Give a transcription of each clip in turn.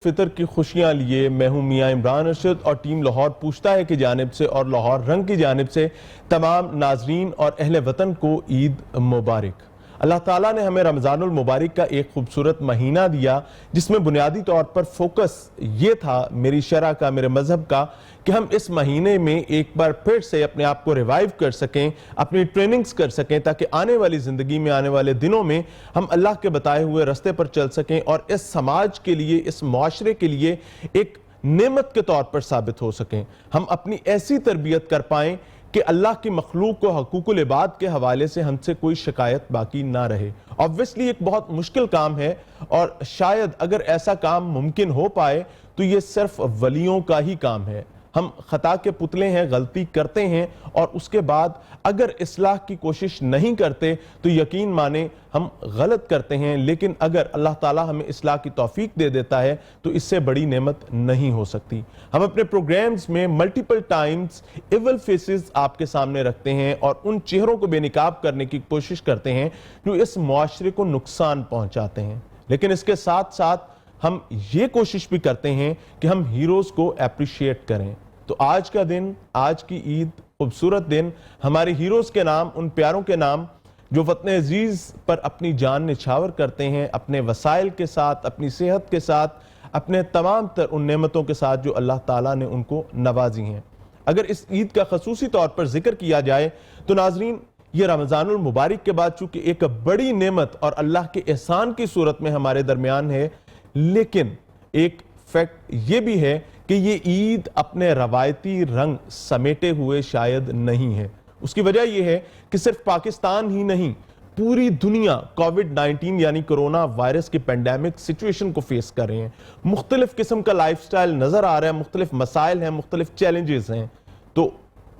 فطر کی خوشیاں لیے میں ہوں میاں عمران ارشد اور ٹیم لاہور پوچھتا ہے کی جانب سے اور لاہور رنگ کی جانب سے تمام ناظرین اور اہل وطن کو عید مبارک۔ اللہ تعالیٰ نے ہمیں رمضان المبارک کا ایک خوبصورت مہینہ دیا جس میں بنیادی طور پر فوکس یہ تھا میری شرع کا، میرے مذہب کا، کہ ہم اس مہینے میں ایک بار پھر سے اپنے آپ کو ریوائیو کر سکیں، اپنی ٹریننگز کر سکیں تاکہ آنے والی زندگی میں، آنے والے دنوں میں ہم اللہ کے بتائے ہوئے رستے پر چل سکیں اور اس سماج کے لیے، اس معاشرے کے لیے ایک نعمت کے طور پر ثابت ہو سکیں۔ ہم اپنی ایسی تربیت کر پائیں کہ اللہ کی مخلوق کو حقوق العباد کے حوالے سے ہم سے کوئی شکایت باقی نہ رہے۔ obviously ایک بہت مشکل کام ہے اور شاید اگر ایسا کام ممکن ہو پائے تو یہ صرف ولیوں کا ہی کام ہے۔ ہم خطا کے پتلے ہیں، غلطی کرتے ہیں اور اس کے بعد اگر اصلاح کی کوشش نہیں کرتے تو یقین مانیں ہم غلط کرتے ہیں، لیکن اگر اللہ تعالیٰ ہمیں اصلاح کی توفیق دے دیتا ہے تو اس سے بڑی نعمت نہیں ہو سکتی۔ ہم اپنے پروگرامز میں ملٹیپل ٹائمز ایول فیسز آپ کے سامنے رکھتے ہیں اور ان چہروں کو بے نقاب کرنے کی کوشش کرتے ہیں جو اس معاشرے کو نقصان پہنچاتے ہیں، لیکن اس کے ساتھ ساتھ ہم یہ کوشش بھی کرتے ہیں کہ ہم ہیروز کو اپریشیٹ کریں۔ تو آج کا دن، آج کی عید، خوبصورت دن ہمارے ہیروز کے نام، ان پیاروں کے نام جو وطن عزیز پر اپنی جان نچھاور کرتے ہیں، اپنے وسائل کے ساتھ، اپنی صحت کے ساتھ، اپنے تمام تر ان نعمتوں کے ساتھ جو اللہ تعالیٰ نے ان کو نوازی ہیں۔ اگر اس عید کا خصوصی طور پر ذکر کیا جائے تو ناظرین یہ رمضان المبارک کے بعد چونکہ ایک بڑی نعمت اور اللہ کے احسان کی صورت میں ہمارے درمیان ہے، لیکن ایک فیکٹ یہ بھی ہے کہ یہ عید اپنے روایتی رنگ سمیٹے ہوئے شاید نہیں ہے۔ اس کی وجہ یہ ہے کہ صرف پاکستان ہی نہیں، پوری دنیا کووڈ-19 یعنی کرونا وائرس کی پینڈیمک سچویشن کو فیس کر رہے ہیں۔ مختلف قسم کا لائف سٹائل نظر آ رہا ہے، مختلف مسائل ہیں، مختلف چیلنجز ہیں۔ تو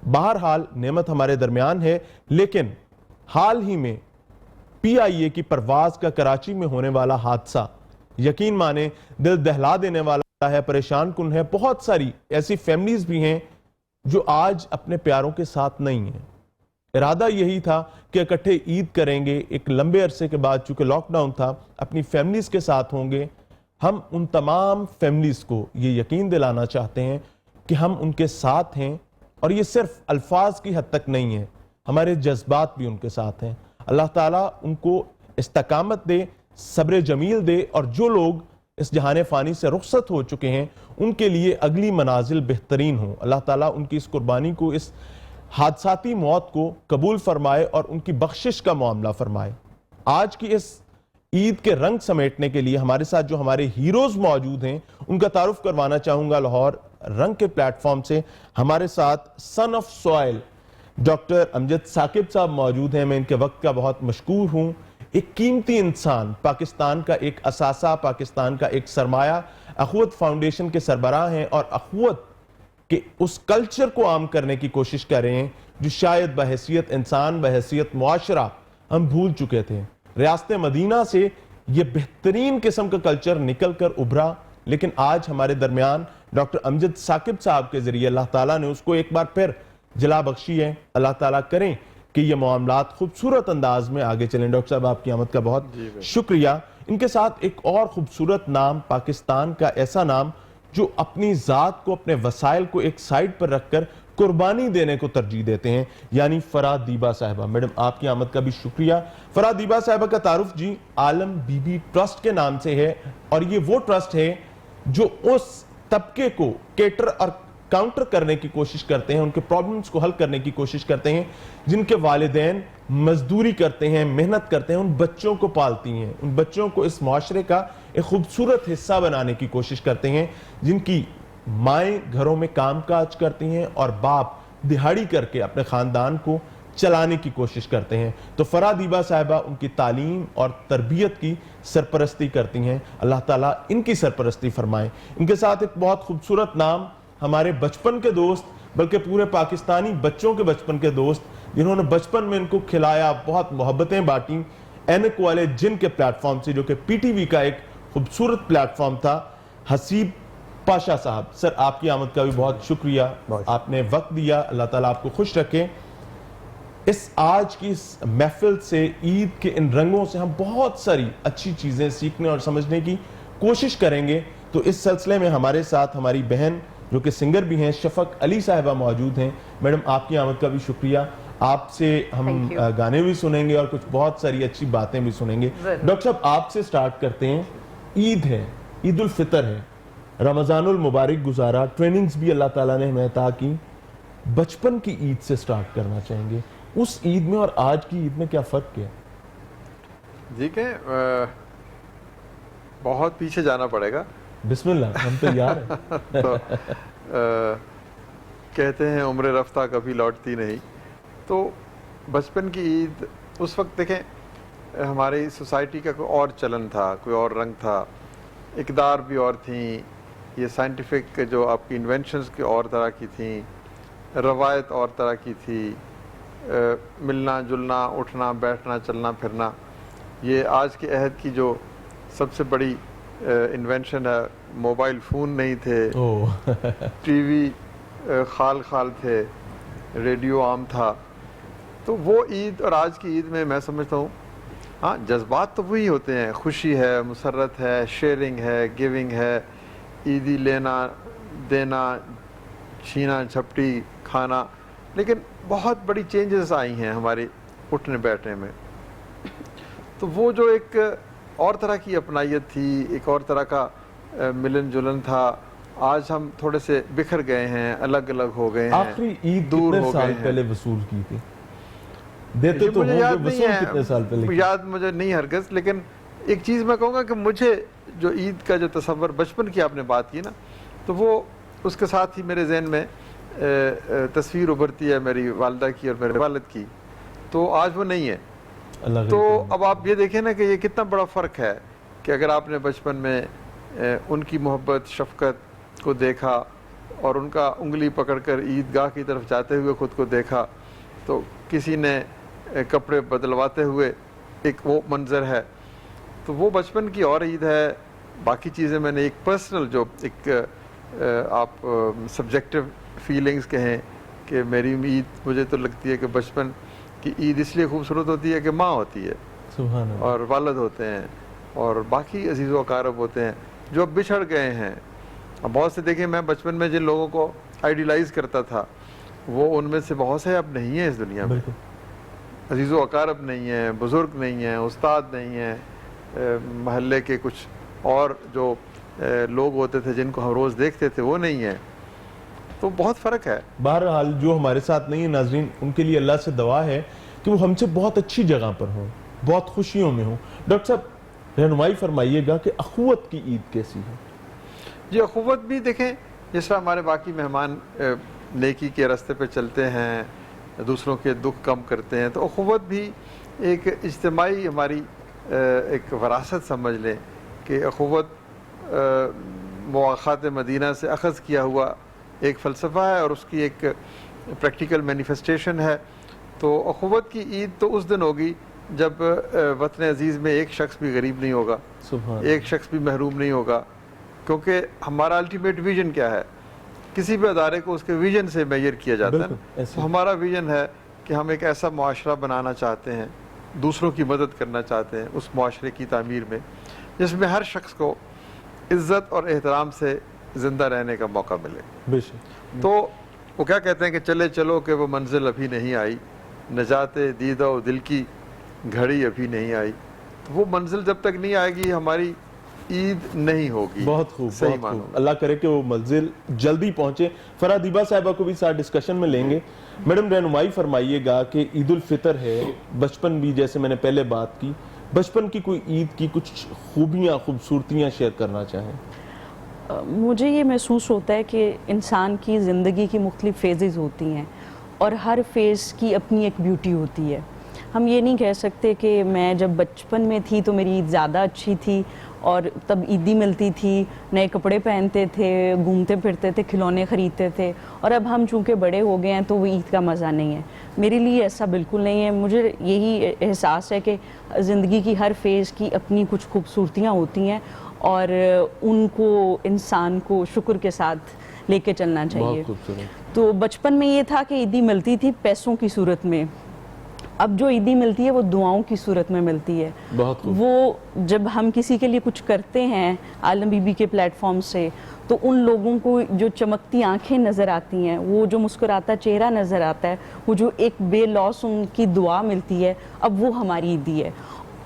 بہرحال نعمت ہمارے درمیان ہے، لیکن حال ہی میں PIA کی پرواز کا کراچی میں ہونے والا حادثہ یقین مانیں دل دہلا دینے والا ہے، پریشان کن ہے۔ بہت ساری ایسی فیملیز بھی ہیں جو آج اپنے پیاروں کے ساتھ نہیں ہیں۔ ارادہ یہی تھا کہ اکٹھے عید کریں گے، ایک لمبے عرصے کے بعد چونکہ لاک ڈاؤن تھا، اپنی فیملیز کے ساتھ ہوں گے۔ ہم ان تمام فیملیز کو یہ یقین دلانا چاہتے ہیں کہ ہم ان کے ساتھ ہیں، اور یہ صرف الفاظ کی حد تک نہیں ہے، ہمارے جذبات بھی ان کے ساتھ ہیں۔ اللہ تعالیٰ ان کو استقامت دے، صبر جمیل دے، اور جو لوگ اس جہان فانی سے رخصت ہو چکے ہیں ان کے لیے اگلی منازل بہترین ہوں۔ اللہ تعالیٰ ان کی اس قربانی کو، اس حادثاتی موت کو قبول فرمائے اور ان کی بخشش کا معاملہ فرمائے۔ آج کی اس عید کے رنگ سمیٹنے کے لیے ہمارے ساتھ جو ہمارے ہیروز موجود ہیں ان کا تعارف کروانا چاہوں گا لاہور رنگ کے پلیٹ فارم سے۔ ہمارے ساتھ سن آف سوائل ڈاکٹر امجد ثاقب صاحب موجود ہیں، میں ان کے وقت کا بہت مشکور ہوں۔ ایک قیمتی انسان، پاکستان کا ایک اثاثہ، پاکستان کا ایک سرمایہ، اخوت فاؤنڈیشن کے سربراہ ہیں اور اخوت کے اس کلچر کو عام کرنے کی کوشش کر رہے ہیں جو شاید بحیثیت انسان، بحیثیت معاشرہ ہم بھول چکے تھے۔ ریاست مدینہ سے یہ بہترین قسم کا کلچر نکل کر ابھرا، لیکن آج ہمارے درمیان ڈاکٹر امجد ثاقب صاحب کے ذریعے اللہ تعالیٰ نے اس کو ایک بار پھر جلا بخشی ہے۔ اللہ تعالیٰ کریں کہ یہ معاملات خوبصورت انداز میں آگے چلیں۔ ڈاکٹر صاحب آپ کی آمد کا بہت شکریہ۔ ان کے ساتھ ایک اور خوبصورت نام، پاکستان کا ایسا نام جو اپنی ذات کو، اپنے وسائل کو ایک سائٹ پر رکھ کر قربانی دینے کو ترجیح دیتے ہیں، یعنی فرا دیبا صاحبہ۔ میڈم آپ کی آمد کا بھی شکریہ۔ فرا دیبا صاحبہ کا تعارف جی عالم بی بی ٹرسٹ کے نام سے ہے، اور یہ وہ ٹرسٹ ہے جو اس طبقے کو کیٹر اور کاؤنٹر کرنے کی کوشش کرتے ہیں، ان کے پرابلمز کو حل کرنے کی کوشش کرتے ہیں، جن کے والدین مزدوری کرتے ہیں، محنت کرتے ہیں، ان بچوں کو پالتی ہیں، ان بچوں کو اس معاشرے کا ایک خوبصورت حصہ بنانے کی کوشش کرتے ہیں، جن کی مائیں گھروں میں کام کاج کرتی ہیں اور باپ دہاڑی کر کے اپنے خاندان کو چلانے کی کوشش کرتے ہیں۔ تو فرا دیبا صاحبہ ان کی تعلیم اور تربیت کی سرپرستی کرتی ہیں۔ اللہ تعالیٰ ان کی سرپرستی فرمائے۔ ان کے ساتھ ایک بہت خوبصورت نام، ہمارے بچپن کے دوست، بلکہ پورے پاکستانی بچوں کے بچپن کے دوست، جنہوں نے بچپن میں ان کو کھلایا، بہت محبتیں بانٹیں، اینک والے جن کے پلیٹ فارم سے، جو کہ PTV کا ایک خوبصورت پلیٹ فارم تھا، حسیب پاشا صاحب۔ سر آپ کی آمد کا بھی بہت شکریہ، آپ نے وقت دیا، اللہ تعالیٰ آپ کو خوش رکھے۔ اس آج کی اس محفل سے، عید کے ان رنگوں سے ہم بہت ساری اچھی چیزیں سیکھنے اور سمجھنے کی کوشش کریں گے، تو اس سلسلے میں ہمارے ساتھ ہماری بہن جو کہ سنگر بھی ہیں شفق علی صاحبہ موجود ہیں. میڈم آپ کی آمد کا بھی شکریہ. آپ سے ہم گانے بھی سنیں گے اور کچھ بہت ساری اچھی باتیں بھی سنیں گے. ڈاکٹر صاحب آپ سے سٹارٹ کرتے ہیں. عید ہے, عید الفطر ہے, رمضان المبارک گزارا, ٹریننگز بھی اللہ تعالیٰ نے ہمیں عطا کی. بچپن کی عید سے سٹارٹ کرنا چاہیں گے. اس عید میں اور آج کی عید میں کیا فرق کیا؟ دیکھیں بہت پیچھے جانا پڑے گا. بسم اللہ, ہم تیار ہیں. تو کہتے ہیں عمر رفتہ کبھی لوٹتی نہیں. تو بچپن کی عید اس وقت دیکھیں ہماری سوسائٹی کا کوئی اور چلن تھا, کوئی اور رنگ تھا, اقدار بھی اور تھیں, یہ سائنٹیفک جو آپ کی انوینشنز کی اور طرح کی تھیں, روایت اور طرح کی تھی, ملنا جلنا اٹھنا بیٹھنا چلنا پھرنا. یہ آج کے عہد کی جو سب سے بڑی انوینشن ہے, موبائل فون نہیں تھے, ٹی وی خال خال تھے, ریڈیو عام تھا. تو وہ عید اور آج کی عید میں میں سمجھتا ہوں ہاں جذبات تو وہی ہوتے ہیں, خوشی ہے, مسرت ہے, شیئرنگ ہے, گیونگ ہے, عیدی لینا دینا, چھینا جھپٹی کھانا. لیکن بہت بڑی چینجز آئی ہیں ہماری اٹھنے بیٹھنے میں. تو وہ جو ایک اور طرح کی اپنائیت تھی, ایک اور طرح کا ملن جلن تھا. آج ہم تھوڑے سے بکھر گئے ہیں, الگ الگ ہو گئے ہیں, آخری عید دور کتنے ہو سال گئے ہیں. پہلے وصول کی تھی؟ دیتے تو مجھے ہوں یاد گے, نہیں وصول کتنے سال پہلے ہے, کی؟ یاد مجھے نہیں ہرگز. لیکن ایک چیز میں کہوں گا کہ مجھے جو عید کا جو تصور بچپن کی آپ نے بات کی نا, تو وہ اس کے ساتھ ہی میرے ذہن میں تصویر ابھرتی ہے میری والدہ کی اور میرے والد کی. تو آج وہ نہیں ہے. تو اب آپ یہ دیکھیں نا کہ یہ کتنا بڑا فرق ہے کہ اگر آپ نے بچپن میں ان کی محبت شفقت کو دیکھا اور ان کا انگلی پکڑ کر عیدگاہ کی طرف جاتے ہوئے خود کو دیکھا, تو کسی نے کپڑے بدلواتے ہوئے ایک وہ منظر ہے. تو وہ بچپن کی اور عید ہے. باقی چیزیں میں نے ایک پرسنل جو ایک آپ سبجیکٹو فیلنگز کہیں کہ میری عید مجھے تو لگتی ہے کہ بچپن کی عید اس لیے خوبصورت ہوتی ہے کہ ماں ہوتی ہے, سبحان اللہ, اور والد ہوتے ہیں, اور باقی عزیز و اقارب ہوتے ہیں جو اب بچھڑ گئے ہیں. اب بہت سے دیکھیں میں بچپن میں جن لوگوں کو آئیڈیلائز کرتا تھا وہ ان میں سے بہت سے اب نہیں ہیں اس دنیا میں. عزیز و اقارب نہیں ہیں, بزرگ نہیں ہیں, استاد نہیں ہیں, محلے کے کچھ اور جو لوگ ہوتے تھے جن کو ہم روز دیکھتے تھے وہ نہیں ہیں. تو بہت فرق ہے. بہرحال جو ہمارے ساتھ نہیں ہیں ناظرین, ان کے لیے اللہ سے دعا ہے کہ وہ ہم سے بہت اچھی جگہ پر ہوں, بہت خوشیوں میں ہوں. ڈاکٹر صاحب رہنمائی فرمائیے گا کہ اخوت کی عید کیسی ہے؟ جی اخوت بھی دیکھیں جس طرح ہمارے باقی مہمان نیکی کے راستے پہ چلتے ہیں, دوسروں کے دکھ کم کرتے ہیں, تو اخوت بھی ایک اجتماعی ہماری ایک وراثت سمجھ لیں کہ اخوت مواخات مدینہ سے اخذ کیا ہوا ایک فلسفہ ہے اور اس کی ایک پریکٹیکل مینیفیسٹیشن ہے. تو اخوت کی عید تو اس دن ہوگی جب وطن عزیز میں ایک شخص بھی غریب نہیں ہوگا, ایک شخص بھی محروم نہیں ہوگا. کیونکہ ہمارا الٹیمیٹ ویژن کیا ہے, کسی بھی ادارے کو اس کے ویژن سے میئر کیا جاتا ہے. تو ہمارا ویژن ہے کہ ہم ایک ایسا معاشرہ بنانا چاہتے ہیں, دوسروں کی مدد کرنا چاہتے ہیں اس معاشرے کی تعمیر میں جس میں ہر شخص کو عزت اور احترام سے زندہ رہنے کا موقع ملے. تو وہ کیا کہتے ہیں کہ چلے چلو کہ وہ منزل ابھی نہیں آئی, نجات دیدہ و دل کی گھڑی ابھی نہیں آئی. تو وہ منزل جب تک نہیں آئے گی ہماری عید نہیں ہوگی. بہت خوب, بہت خوب. اللہ کرے کہ وہ منزل جلدی پہنچے. فرح دیبا صاحبہ کو بھی ساتھ ڈسکشن میں لیں گے. میڈم رہنمائی فرمائیے گا کہ عید الفطر ہے, بچپن بھی جیسے میں نے پہلے بات کی, بچپن کی کوئی عید کی کچھ خوبیاں خوبصورتیاں شیئر کرنا چاہیں؟ مجھے یہ محسوس ہوتا ہے کہ انسان کی زندگی کی مختلف فیزز ہوتی ہیں اور ہر فیز کی اپنی ایک بیوٹی ہوتی ہے. ہم یہ نہیں کہہ سکتے کہ میں جب بچپن میں تھی تو میری عید زیادہ اچھی تھی اور تب عیدی ملتی تھی, نئے کپڑے پہنتے تھے, گھومتے پھرتے تھے, کھلونے خریدتے تھے, اور اب ہم چونکہ بڑے ہو گئے ہیں تو وہ عید کا مزہ نہیں ہے. میرے لیے ایسا بالکل نہیں ہے. مجھے یہی احساس ہے کہ زندگی کی ہر فیز کی اپنی کچھ خوبصورتیاں ہوتی ہیں اور ان کو انسان کو شکر کے ساتھ لے کے چلنا چاہیے. تو بچپن میں یہ تھا کہ عیدی ملتی تھی پیسوں کی صورت میں, اب جو عیدی ملتی ہے وہ دعاؤں کی صورت میں ملتی ہے. بہت خوب. وہ جب ہم کسی کے لیے کچھ کرتے ہیں عالم بی بی کے پلیٹ فارم سے تو ان لوگوں کو جو چمکتی آنکھیں نظر آتی ہیں, وہ جو مسکراتا چہرہ نظر آتا ہے, وہ جو ایک بے لوث ان کی دعا ملتی ہے, اب وہ ہماری عیدی ہے.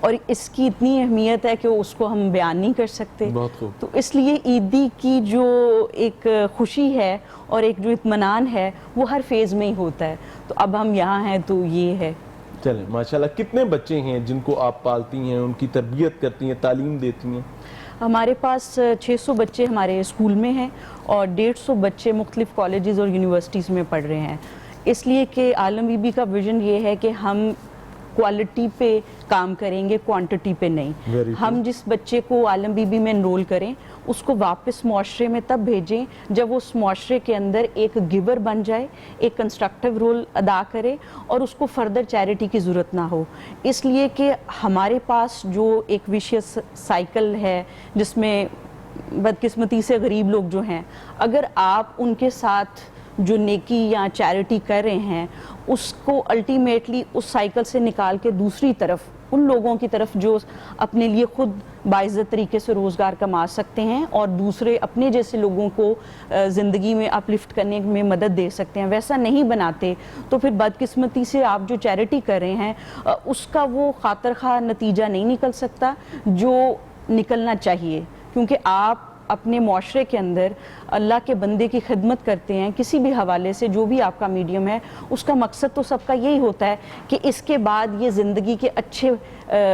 اور اس کی اتنی اہمیت ہے کہ اس کو ہم بیان نہیں کر سکتے. بہت خوب. تو اس لیے عیدی کی جو ایک خوشی ہے اور ایک جو اطمینان ہے وہ ہر فیز میں ہی ہوتا ہے. تو اب ہم یہاں ہیں تو یہ ہے. چلیں ماشاءاللہ. کتنے بچے ہیں جن کو آپ پالتی ہیں, ان کی تربیت کرتی ہیں, تعلیم دیتی ہیں؟ ہمارے پاس 600 بچے ہمارے اسکول میں ہیں اور 150 بچے مختلف کالجز اور یونیورسٹیز میں پڑھ رہے ہیں. اس لیے کہ عالم بی بی کا ویژن یہ ہے کہ ہم کوالٹی پہ کام کریں گے, کوانٹٹی پہ نہیں. ہم جس بچے کو عالم بی بی میں انرول کریں اس کو واپس معاشرے میں تب بھیجیں جب وہ اس معاشرے کے اندر ایک گیور بن جائے, ایک کنسٹرکٹیو رول ادا کرے اور اس کو فردر چیریٹی کی ضرورت نہ ہو. اس لیے کہ ہمارے پاس جو ایک ویشیس سائیکل ہے جس میں بدقسمتی سے غریب لوگ جو ہیں, اگر آپ ان کے ساتھ جو نیکی یا چیریٹی کر رہے ہیں اس کو الٹیمیٹلی اس سائیکل سے نکال کے دوسری طرف ان لوگوں کی طرف جو اپنے لیے خود باعزت طریقے سے روزگار کما سکتے ہیں اور دوسرے اپنے جیسے لوگوں کو زندگی میں اپ لفٹ کرنے میں مدد دے سکتے ہیں, ویسا نہیں بناتے تو پھر بدقسمتی سے آپ جو چیریٹی کر رہے ہیں اس کا وہ خاطر خواہ نتیجہ نہیں نکل سکتا جو نکلنا چاہیے. کیونکہ آپ اپنے معاشرے کے اندر اللہ کے بندے کی خدمت کرتے ہیں کسی بھی حوالے سے, جو بھی آپ کا میڈیم ہے, اس کا مقصد تو سب کا یہی ہوتا ہے کہ اس کے بعد یہ زندگی کے اچھے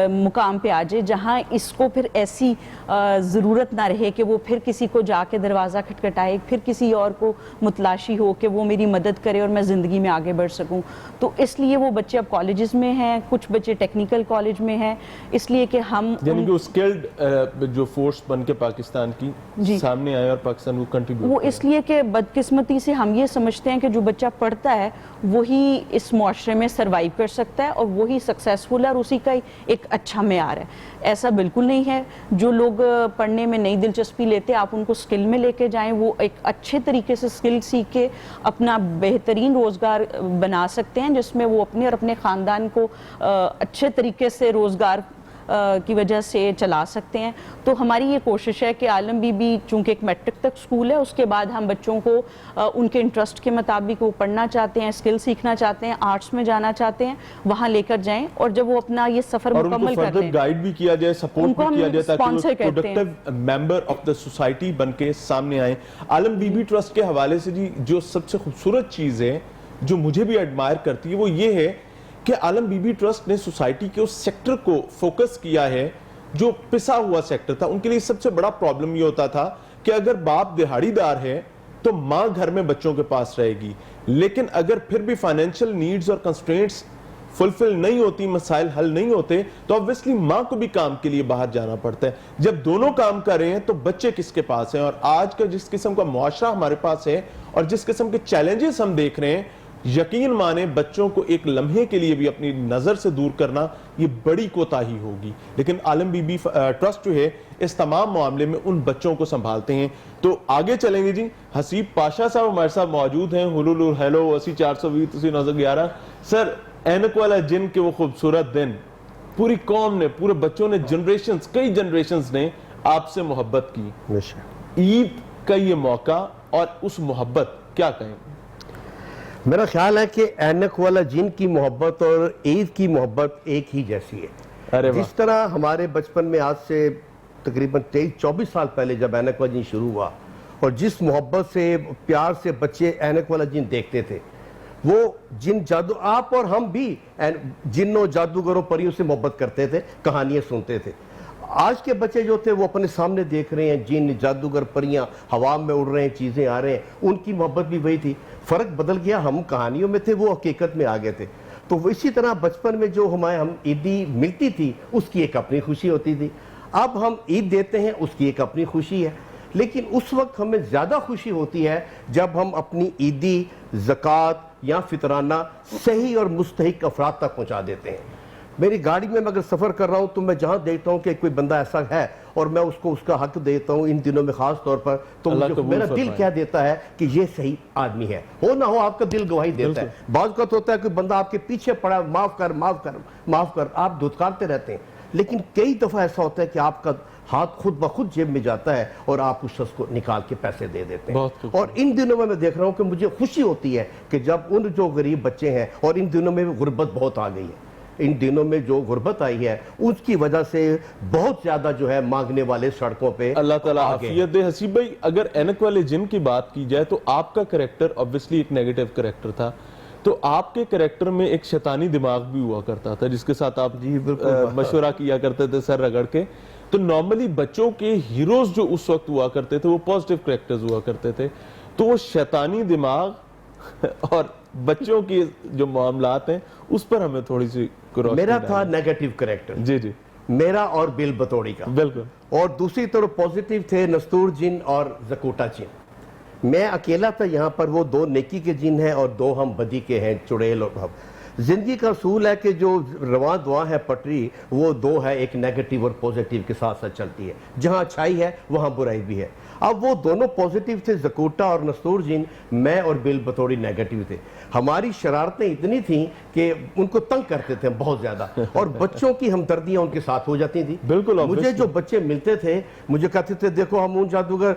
مقام پہ آ جائے جہاں اس کو پھر ایسی ضرورت نہ رہے کہ وہ پھر کسی کو جا کے دروازہ کھٹکھٹائے, پھر کسی اور کو متلاشی ہو کہ وہ میری مدد کرے اور میں زندگی میں آگے بڑھ سکوں. تو اس لیے وہ بچے اب کالجز میں ہیں, کچھ بچے ٹیکنیکل کالج میں ہیں, اس لیے کہ ہم یعنی کہ اسکلڈ جو فورس بن کے پاکستان کی سامنے آئے اور پاکستان کو کنٹریبیوٹ. وہ اس لیے کہ بدقسمتی سے ہم یہ سمجھتے ہیں کہ جو بچہ پڑھتا ہے وہی اس معاشرے میں سروائیو کر سکتا ہے اور وہی سکسیسفل ہے اور اسی کا ایک اچھا معیار ہے. ایسا بالکل نہیں ہے. جو لوگ پڑھنے میں نئی دلچسپی لیتے آپ ان کو سکل میں لے کے جائیں, وہ ایک اچھے طریقے سے سکل سیکھ کے اپنا بہترین روزگار بنا سکتے ہیں جس میں وہ اپنے اور اپنے خاندان کو اچھے طریقے سے روزگار کی وجہ سے چلا سکتے ہیں. تو ہماری یہ کوشش ہے کہ عالم بی بی چونکہ ایک میٹرک تک سکول ہے, اس کے بعد ہم بچوں کو ان کے انٹرسٹ کے مطابق وہ پڑھنا چاہتے ہیں, سکل سیکھنا چاہتے ہیں, آرٹس میں جانا چاہتے ہیں, وہاں لے کر جائیں اور جب وہ اپنا یہ سفر مکمل کر لیں گائیڈ بھی کیا جائے, سپورٹ بھی کیا جائے تاکہ وہ productive member of the society بن کے سامنے آئیں. عالم بی بی ٹرسٹ کے حوالے سے جی جو سب سے خوبصورت چیز ہے جو مجھے بھی ایڈمائر کرتی ہے وہ یہ ہے کہ عالم بی بی ٹرسٹ نے سوسائٹی کے اس سیکٹر کو فوکس کیا ہے جو پسا ہوا سیکٹر تھا. ان کے لیے سب سے بڑا پرابلم یہ ہوتا تھا کہ اگر باپ دہاڑی دار ہے تو ماں گھر میں بچوں کے پاس رہے گی, لیکن اگر پھر بھی فائنینشیل نیڈز اور کنسٹرینٹس فلفل نہیں ہوتی, مسائل حل نہیں ہوتے, تو obviously ماں کو بھی کام کے لیے باہر جانا پڑتا ہے. جب دونوں کام کر رہے ہیں تو بچے کس کے پاس ہیں؟ اور آج کا جس قسم کا معاشرہ ہمارے پاس ہے اور جس قسم کے چیلنجز ہم دیکھ رہے ہیں, یقین مانے بچوں کو ایک لمحے کے لیے بھی اپنی نظر سے دور کرنا یہ بڑی کوتاہی ہوگی. لیکن عالم بی بی ٹرسٹ جو ہے اس تمام معاملے میں ان بچوں کو سنبھالتے ہیں. تو آگے چلیں گے جی. حسیب پاشا صاحب ہمارے ساتھ موجود ہیں. Hello hello 80 420 911. سر, اینک والا جن کے وہ خوبصورت دن, پوری قوم نے, پورے بچوں نے, جنریشنز, کئی جنریشنز نے آپ سے محبت کی. عید کا یہ موقع اور اس محبت کیا کہیں؟ میرا خیال ہے کہ اینک والا جن کی محبت اور عید کی محبت ایک ہی جیسی ہے. جس طرح ہمارے بچپن میں آج سے تقریباً 23-24 سال پہلے جب اینک والا جن شروع ہوا اور جس محبت سے پیار سے بچے اینک والا جن دیکھتے تھے, وہ جن جادو, آپ اور ہم بھی جنوں, جادوگروں, پریوں سے محبت کرتے تھے, کہانیاں سنتے تھے. آج کے بچے جو تھے وہ اپنے سامنے دیکھ رہے ہیں جن, جادوگر, پریاں ہوا میں اڑ رہے ہیں, چیزیں آ رہے ہیں, ان کی محبت بھی وہی تھی. فرق بدل گیا, ہم کہانیوں میں تھے, وہ حقیقت میں آ گئے تھے. تو اسی طرح بچپن میں جو ہم عیدی ملتی تھی اس کی ایک اپنی خوشی ہوتی تھی. اب ہم عید دیتے ہیں, اس کی ایک اپنی خوشی ہے. لیکن اس وقت ہمیں زیادہ خوشی ہوتی ہے جب ہم اپنی عیدی, زکوٰۃ یا فطرانہ صحیح اور مستحق افراد تک پہنچا دیتے ہیں. میری گاڑی میں اگر سفر کر رہا ہوں تو میں جہاں دیکھتا ہوں کہ کوئی بندہ ایسا ہے اور میں اس کو اس کا حق دیتا ہوں ان دنوں میں خاص طور پر, تو میرا دل کہہ دیتا ہے کہ یہ صحیح آدمی ہے. ہو نہ ہو آپ کا دل گواہی دیتا ہے. بعض اوقات ہوتا ہے کہ بندہ آپ کے پیچھے پڑا, معاف کر معاف کر معاف کر, آپ دھتکارتے رہتے ہیں, لیکن کئی دفعہ ایسا ہوتا ہے کہ آپ کا ہاتھ خود بخود جیب میں جاتا ہے اور آپ اس شخص کو نکال کے پیسے دے دیتے ہیں. اور ان دنوں میں دیکھ رہا ہوں کہ مجھے خوشی ہوتی ہے کہ جب ان جو غریب بچے ہیں, اور ان دنوں میں غربت بہت آ گئی ہے, ان دنوں میں جو غربت آئی ہے اس کی وجہ سے بہت زیادہ جو ہے مانگنے والے سڑکوں پہ. اللہ تعالیٰ عافیت دے. حسیب بھائی, اگر اینک والے جن کی بات کی جائے تو آپ کا کریکٹر obviously ایک نیگیٹو کریکٹر تھا, تو آپ کے کریکٹر میں ایک شیطانی دماغ بھی ہوا کرتا تھا جس کے ساتھ آپ مشورہ کیا کرتے تھے سر رگڑ کے. تو نارملی بچوں کے ہیروز جو اس وقت ہوا کرتے تھے وہ پازیٹیو کریکٹرز ہوا کرتے تھے, تو وہ شیطانی دماغ اور بچوں کی جو معاملات ہیں اس پر ہمیں تھوڑی سی میرا تھا نیگیٹو کریکٹر. جی جی, میرا اور بل بطوڑی کا. بالکل. اور دوسری طرف پازیٹیو تھے نستور جن اور زکوٹا جن. میں اکیلا تھا یہاں پر, وہ 2 نیکی کے جن ہیں اور 2 ہم بدی کے ہیں, چڑیل اور ہم. زندگی کا اصول ہے کہ جو رواں دواں ہے پٹری وہ 2 ہے, ایک نیگیٹو اور پازیٹیو کے ساتھ ساتھ چلتی ہے. جہاں اچھائی ہے وہاں برائی بھی ہے. اب وہ دونوں پازیٹیو تھے, زکوٹا اور نستور جن, میں اور بل بطوڑی نیگیٹو تھے. ہماری شرارتیں اتنی تھیں کہ ان کو تنگ کرتے تھے بہت زیادہ, اور بچوں کی ہمدردیاں ان کے ساتھ ہو جاتی تھیں. بالکل. مجھے جو بچے ملتے تھے مجھے کہتے تھے دیکھو ہمون جادوگر,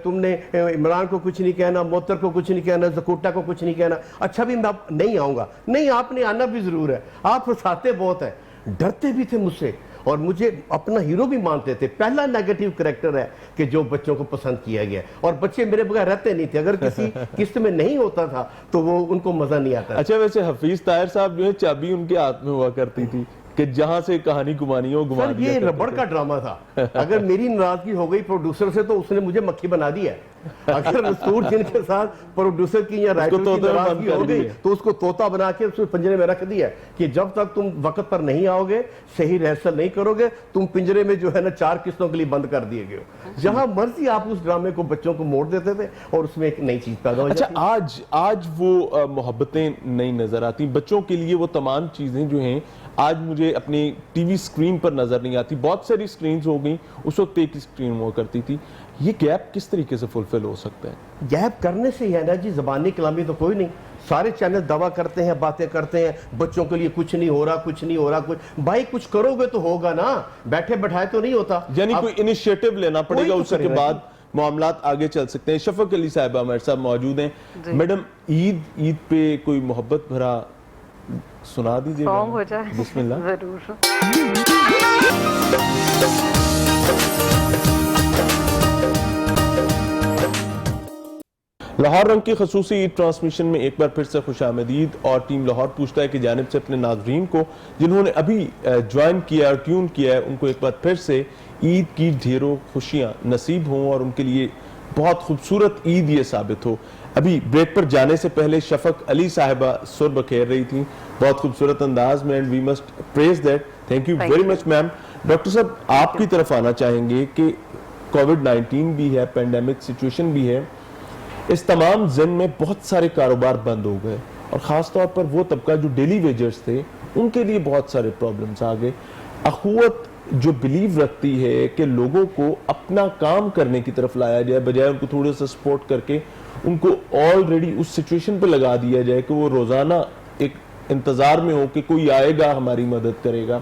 تم نے عمران کو کچھ نہیں کہنا, موتر کو کچھ نہیں کہنا, زکوٹا کو کچھ نہیں کہنا. اچھا بھی میں نہیں آؤں گا. نہیں, آپ نے آنا بھی ضرور ہے, آپ ہنساتے بہت ہیں. ڈرتے بھی تھے مجھ سے اور مجھے اپنا ہیرو بھی مانتے تھے. پہلا نیگیٹو کریکٹر ہے کہ جو بچوں کو پسند کیا گیا, اور بچے میرے بغیر رہتے نہیں تھے. اگر کسی قسط میں نہیں ہوتا تھا تو وہ ان کو مزہ نہیں آتا. اچھا, ویسے حفیظ طاہر صاحب جو ہے چابی ان کے ہاتھ میں ہوا کرتی تھی کہ جہاں سے کہانی گمانی ہو گما دیا. یہ ربڑ کا ڈرامہ تھا. اگر میری ناراضگی ہو گئی پروڈیوسر سے تو اس نے مجھے مکھی بنا دیا. اگر نستور جن کے ساتھ پروڈیوسر کی یا رائٹر کی ناراضگی ہو گئی تو اس کو طوطا بنا کے اس کو پنجرے میں رکھ دیا کہ جب تک تم وقت پر نہیں آؤ گے, صحیح ریہرسل نہیں کرو گے, تم پنجرے میں جو ہے نا 4 قسطوں کے لیے بند کر دیے گئے ہو. جہاں مرضی آپ اس ڈرامے کو بچوں کو موڑ دیتے تھے اور اس میں ایک نئی چیز پیدا ہو جاتی. اچھا, آج وہ محبتیں نہیں نظر آتی بچوں کے لیے. وہ تمام چیزیں جو ہیں آج مجھے اپنی ٹی وی سکرین پر نظر نہیں آتی. بہت ساری سکرینز ہو گئیں, اس وقت ایک سکرین ہوا کرتی تھی. یہ گیپ کس طریقے سے فلفل ہو سکتا ہے؟ گیپ کرنے سے ہی ہے نا جی, زبانی کلامی تو کوئی نہیں. سارے چینل دعویٰ کرتے ہیں, باتیں کرتے ہیں, بچوں کے لیے کچھ نہیں ہو رہا, کچھ نہیں ہو رہا. کچھ بھائی کچھ کرو گے تو ہوگا نا, بیٹھے بٹھائے تو نہیں ہوتا. یعنی کوئی انیشیٹو لینا پڑے گا, اس کے بعد معاملات آگے چل سکتے ہیں. شفق علی صاحبہ ہمارے صاحب موجود ہیں. میڈم, عید پہ کوئی محبت بھرا سنا دیجئے گا. ہو جائے. بسم اللہ. ضرور. لاہور رنگ کی خصوصی عید ٹرانسمیشن میں ایک بار پھر سے خوش آمدید. اور ٹیم لاہور پوچھتا ہے کہ جانب سے اپنے ناظرین کو جنہوں نے ابھی جوائن کیا اور ٹیون کیا ہے, ان کو ایک بار پھر سے عید کی ڈھیروں خوشیاں نصیب ہوں اور ان کے لیے بہت خوبصورت عید یہ ثابت ہو. ابھی بریک پر جانے سے پہلے شفق علی صاحبہ سر بکھیر رہی تھی بہت خوبصورت انداز میں, and we must praise that. Thank you very much ma'am. Doctor صاحب, آپ کی طرف آنا چاہیں گے کہ کووڈ-19 بھی ہے, پینڈیمک سچویشن بھی ہے, اس تمام ضمن میں بہت سارے کاروبار بند ہو گئے, اور خاص طور پر وہ طبقہ جو ڈیلی ویجرز تھے ان کے لیے بہت سارے پرابلمز آ گئے. اخوت جو بلیو رکھتی ہے کہ لوگوں کو اپنا کام کرنے کی طرف لایا جائے بجائے ان کو تھوڑا سا سپورٹ کر کے ان کو آلریڈی اس سچویشن پہ لگا دیا جائے کہ وہ روزانہ ایک انتظار میں ہو کہ کوئی آئے گا ہماری مدد کرے گا,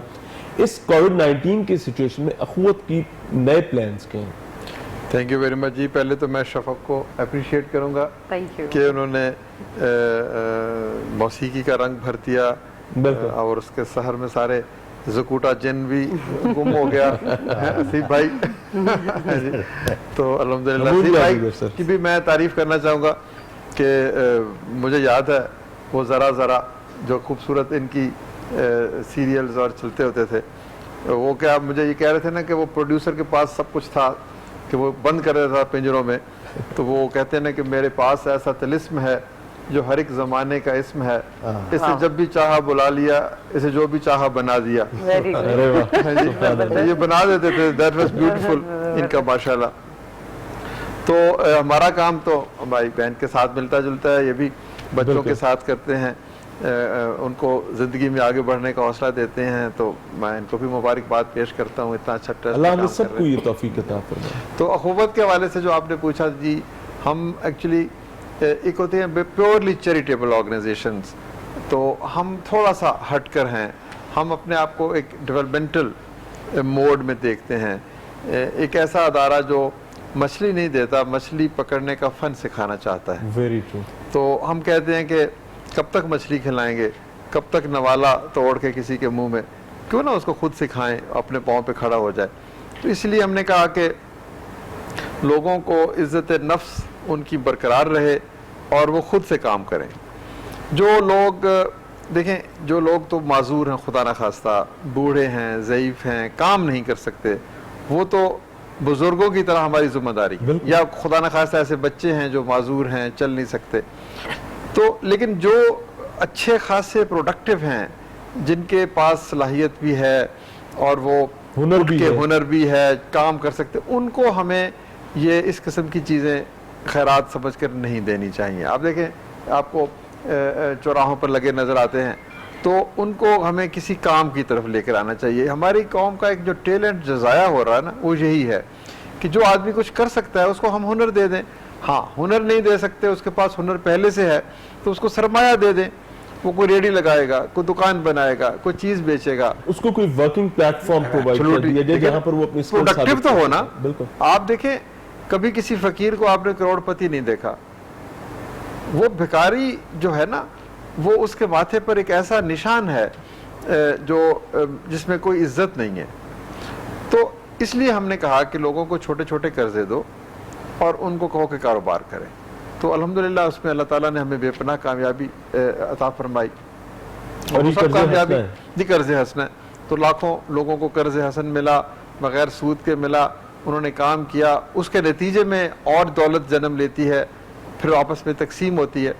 اس کووڈ-19 کی سچویشن میں اخوت کی نئے پلانز کے ہیں؟ تھینک یو ویری مچ جی. پہلے تو میں شفق کو اپریشیٹ کروں گا کہ انہوں نے موسیقی کا رنگ بھر دیا, اور اس کے سحر میں سارے زکوٹا جن بھی گم ہو گیا. اسیف بھائی تو الحمدللہ اسیف بھائی کی بھی میں تعریف کرنا چاہوں گا کہ مجھے یاد ہے وہ ذرا ذرا جو خوبصورت ان کی سیریلز اور چلتے ہوتے تھے, وہ کیا مجھے یہ کہہ رہے تھے نا کہ وہ پروڈیوسر کے پاس سب کچھ تھا کہ وہ بند کر رہا تھا پنجروں میں, تو وہ کہتے ہیں کہ میرے پاس ایسا طلسم ہے جو ہر ایک زمانے کا اسم ہے, اسے جب بھی چاہا بلا لیا, اسے جو بھی چاہا بنا دیا. یہ بنا دیتے تھے. دیٹ واز بیوٹیفل ان کا ماشاءاللہ. تو ہمارا کام تو ہماری بہن کے ساتھ ملتا جلتا ہے, یہ بھی بچوں کے ساتھ کرتے ہیں. ان کو زندگی میں آگے بڑھنے کا حوصلہ دیتے ہیں، تو میں ان کو بھی مبارکباد پیش کرتا ہوں، اتنا اچھا ٹرسٹ اللہ ہم سب کو یہ توفیق عطا فرمائے۔ تو اخوت کے حوالے سے جو آپ نے پوچھا جی، ہم ایکچولی ایک ہوتے ہیں پیورلی چیریٹیبل آرگنائزیشنز، تو ہم تھوڑا سا ہٹ کر ہیں، ہم اپنے آپ کو ایک ڈیولپمنٹل موڈ میں دیکھتے ہیں، ایک ایسا ادارہ جو مچھلی نہیں دیتا، مچھلی پکڑنے کا فن سکھانا چاہتا ہے۔ Very true. تو ہم کہتے ہیں کہ کب تک مچھلی کھلائیں گے، کب تک نوالا توڑ کے کسی کے منہ میں، کیوں نہ اس کو خود سکھائیں، اپنے پاؤں پہ کھڑا ہو جائے۔ تو اس لیے ہم نے کہا کہ لوگوں کو عزت نفس ان کی برقرار رہے اور وہ خود سے کام کریں۔ جو لوگ دیکھیں، جو لوگ تو معذور ہیں، خدا نخواستہ بوڑھے ہیں، ضعیف ہیں، کام نہیں کر سکتے، وہ تو بزرگوں کی طرح ہماری ذمہ داری، یا خدا نخواستہ ایسے بچے ہیں جو معذور ہیں، چل نہیں سکتے، تو لیکن جو اچھے خاصے پروڈکٹیو ہیں، جن کے پاس صلاحیت بھی ہے اور وہ ہنر بھی ہے، کام کر سکتے، ان کو ہمیں یہ اس قسم کی چیزیں خیرات سمجھ کر نہیں دینی چاہیے۔ آپ دیکھیں، آپ کو چوراہوں پر لگے نظر آتے ہیں، تو ان کو ہمیں کسی کام کی طرف لے کر آنا چاہیے۔ ہماری قوم کا ایک جو ٹیلنٹ جو ضائع ہو رہا ہے نا، وہ یہی ہے کہ جو آدمی کچھ کر سکتا ہے اس کو ہم ہنر دے دیں۔ ہاں، ہنر نہیں دے سکتے، اس کے پاس ہنر پہلے سے ہے، تو اس کو سرمایہ دے دیں، وہ کوئی ریڈی لگائے گا، کوئی دکان بنائے گا، کوئی چیز بیچے گا، اس کو کوئی ورکنگ پلیٹ فارم پرووائڈ کر دیا جائے جہاں پر وہ اپنی اسکل پروڈکٹیو تو ہو نا۔ بالکل۔ آپ دیکھیں، کبھی کسی فقیر کو آپ نے کروڑ پتی نہیں دیکھا، وہ بھکاری جو ہے نا، وہ اس کے ماتھے پر ایک ایسا نشان ہے جو جس میں کوئی عزت نہیں ہے۔ تو اس لیے ہم نے کہا کہ لوگوں کو چھوٹے چھوٹے قرضے دو اور ان کو کہو کہ کاروبار کریں۔ تو الحمدللہ اس میں اللہ تعالیٰ نے ہمیں بے پناہ کامیابی عطا فرمائی، اور وہ سب کامیابی دی قرض حسن ہے۔ تو لاکھوں لوگوں کو قرض حسن ملا، بغیر سود کے ملا، انہوں نے کام کیا، اس کے نتیجے میں اور دولت جنم لیتی ہے، پھر آپس میں تقسیم ہوتی ہے۔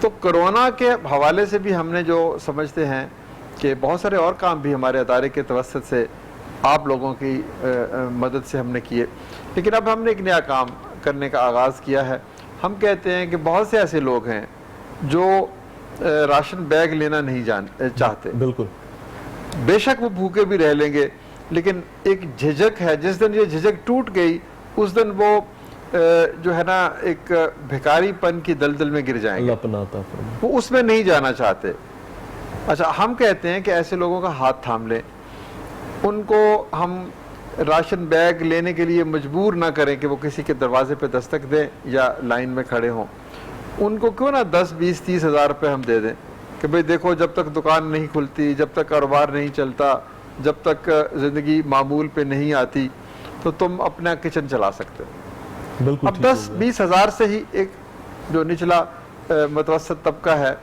تو کرونا کے حوالے سے بھی ہم نے جو سمجھتے ہیں کہ بہت سارے اور کام بھی ہمارے ادارے کے توسط سے آپ لوگوں کی مدد سے ہم نے کیے، لیکن اب ہم نے ایک نیا کام کرنے کا آغاز کیا ہے۔ ہم کہتے ہیں کہ بہت سے ایسے لوگ ہیں جو راشن بیگ لینا نہیں چاہتے، بالکل، بے شک وہ بھوکے بھی رہ لیں گے، لیکن ایک جھجک ہے، جس دن یہ جھجک ٹوٹ گئی اس دن وہ جو ہے نا ایک بھکاری پن کی دلدل میں گر جائیں گے، اللہ پناہ عطا فرمائے، وہ اس میں نہیں جانا چاہتے۔ اچھا، ہم کہتے ہیں کہ ایسے لوگوں کا ہاتھ تھام لیں، ان کو ہم راشن بیگ لینے کے لیے مجبور نہ کریں کہ وہ کسی کے دروازے پہ دستک دیں یا لائن میں کھڑے ہوں، ان کو کیوں نہ 10 20 30 ہزار روپے ہم دے دیں کہ بھئی دیکھو، جب تک دکان نہیں کھلتی، جب تک کاروبار نہیں چلتا، جب تک زندگی معمول پہ نہیں آتی، تو تم اپنا کچن چلا سکتے ہو۔ بالکل۔ اب 10 20 ہزار سے ہی ایک جو نچلا متوسط طبقہ ہے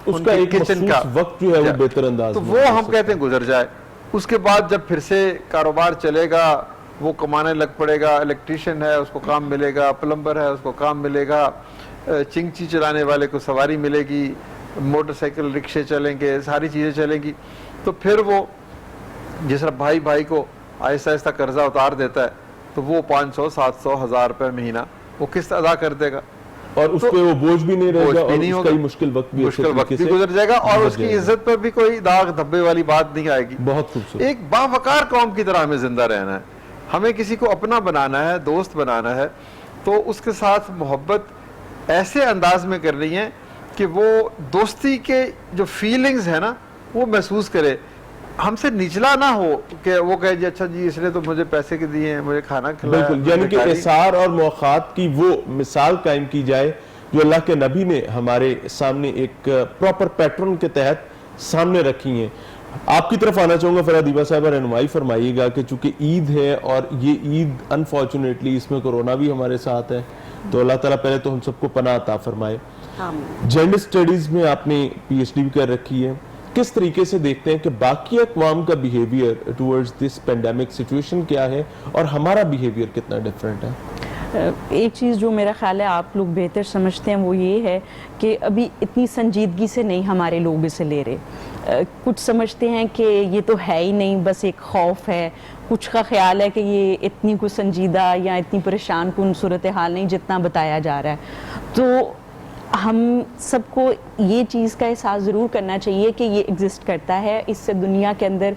اس کا ایک کچن کا وقت جو ہے وہ بہتر انداز تو وہ ہم کہتے ہیں گزر جائے۔ اس کے بعد جب پھر سے کاروبار چلے گا، وہ کمانے لگ پڑے گا، الیکٹریشین ہے اس کو کام ملے گا، پلمبر ہے اس کو کام ملے گا، چنگچی چلانے والے کو سواری ملے گی، موٹر سائیکل رکشے چلیں گے، ساری چیزیں چلیں گی، تو پھر وہ جس طرح بھائی بھائی کو آہستہ آہستہ قرضہ اتار دیتا ہے، تو وہ 500 700 1000 روپے مہینہ وہ قسط ادا کر دے گا، اور اس پہ وہ بوجھ بھی نہیں رہے گا، اور اس کا مشکل وقت بھی گزر جائے گا، اور اس کی عزت پر بھی کوئی داغ دھبے والی بات نہیں آئے گی۔ بہت خوبصورت۔ ایک باوقار قوم کی طرح ہمیں زندہ رہنا ہے، ہمیں کسی کو اپنا بنانا ہے، دوست بنانا ہے، تو اس کے ساتھ محبت ایسے انداز میں کرنی ہے کہ وہ دوستی کے جو فیلنگز ہیں نا وہ محسوس کرے، ہم سے نچلا نہ ہو کہ وہ کہے جی اچھا جی اس نے تو مجھے پیسے کے دیے ہیں، مجھے کھانا کھلایا۔ بالکل، یعنی کہ احسار اور مواخات کی وہ مثال قائم کی جائے جو اللہ کے نبی نے ہمارے سامنے ایک پراپر پیٹرن کے تحت سامنے رکھی ہیں۔ آپ کی طرف آنا چاہوں گا فرحہ دیبا صاحبہ، رہنمائی فرمائیے گا کہ چونکہ عید ہے اور یہ عید انفارچونیٹلی اس میں کورونا بھی ہمارے ساتھ ہے، تو اللہ تعالیٰ پہلے تو ہم سب کو پناہ عطا فرمائے۔ جینڈر سٹڈیز میں آپ نے پی ایچ ڈی بھی کر رکھی ہے، کس طریقے سے دیکھتے ہیں کہ باقی اقوام کا behaviour towards this pandemic situation کیا ہے اور ہمارا بیہیویئر کتنا ڈیفرنٹ ہے؟ ایک چیز جو میرا خیال ہے آپ لوگ بہتر سمجھتے ہیں وہ یہ ہے کہ ابھی اتنی سنجیدگی سے نہیں ہمارے لوگ اسے لے رہے، کچھ سمجھتے ہیں کہ یہ تو ہے ہی نہیں، بس ایک خوف ہے، کچھ کا خیال ہے کہ یہ اتنی کوئی سنجیدہ یا اتنی پریشان کن صورتحال نہیں جتنا بتایا جا رہا ہے۔ تو ہم سب کو یہ چیز کا احساس ضرور کرنا چاہیے کہ یہ ایگزسٹ کرتا ہے. اس سے دنیا کے اندر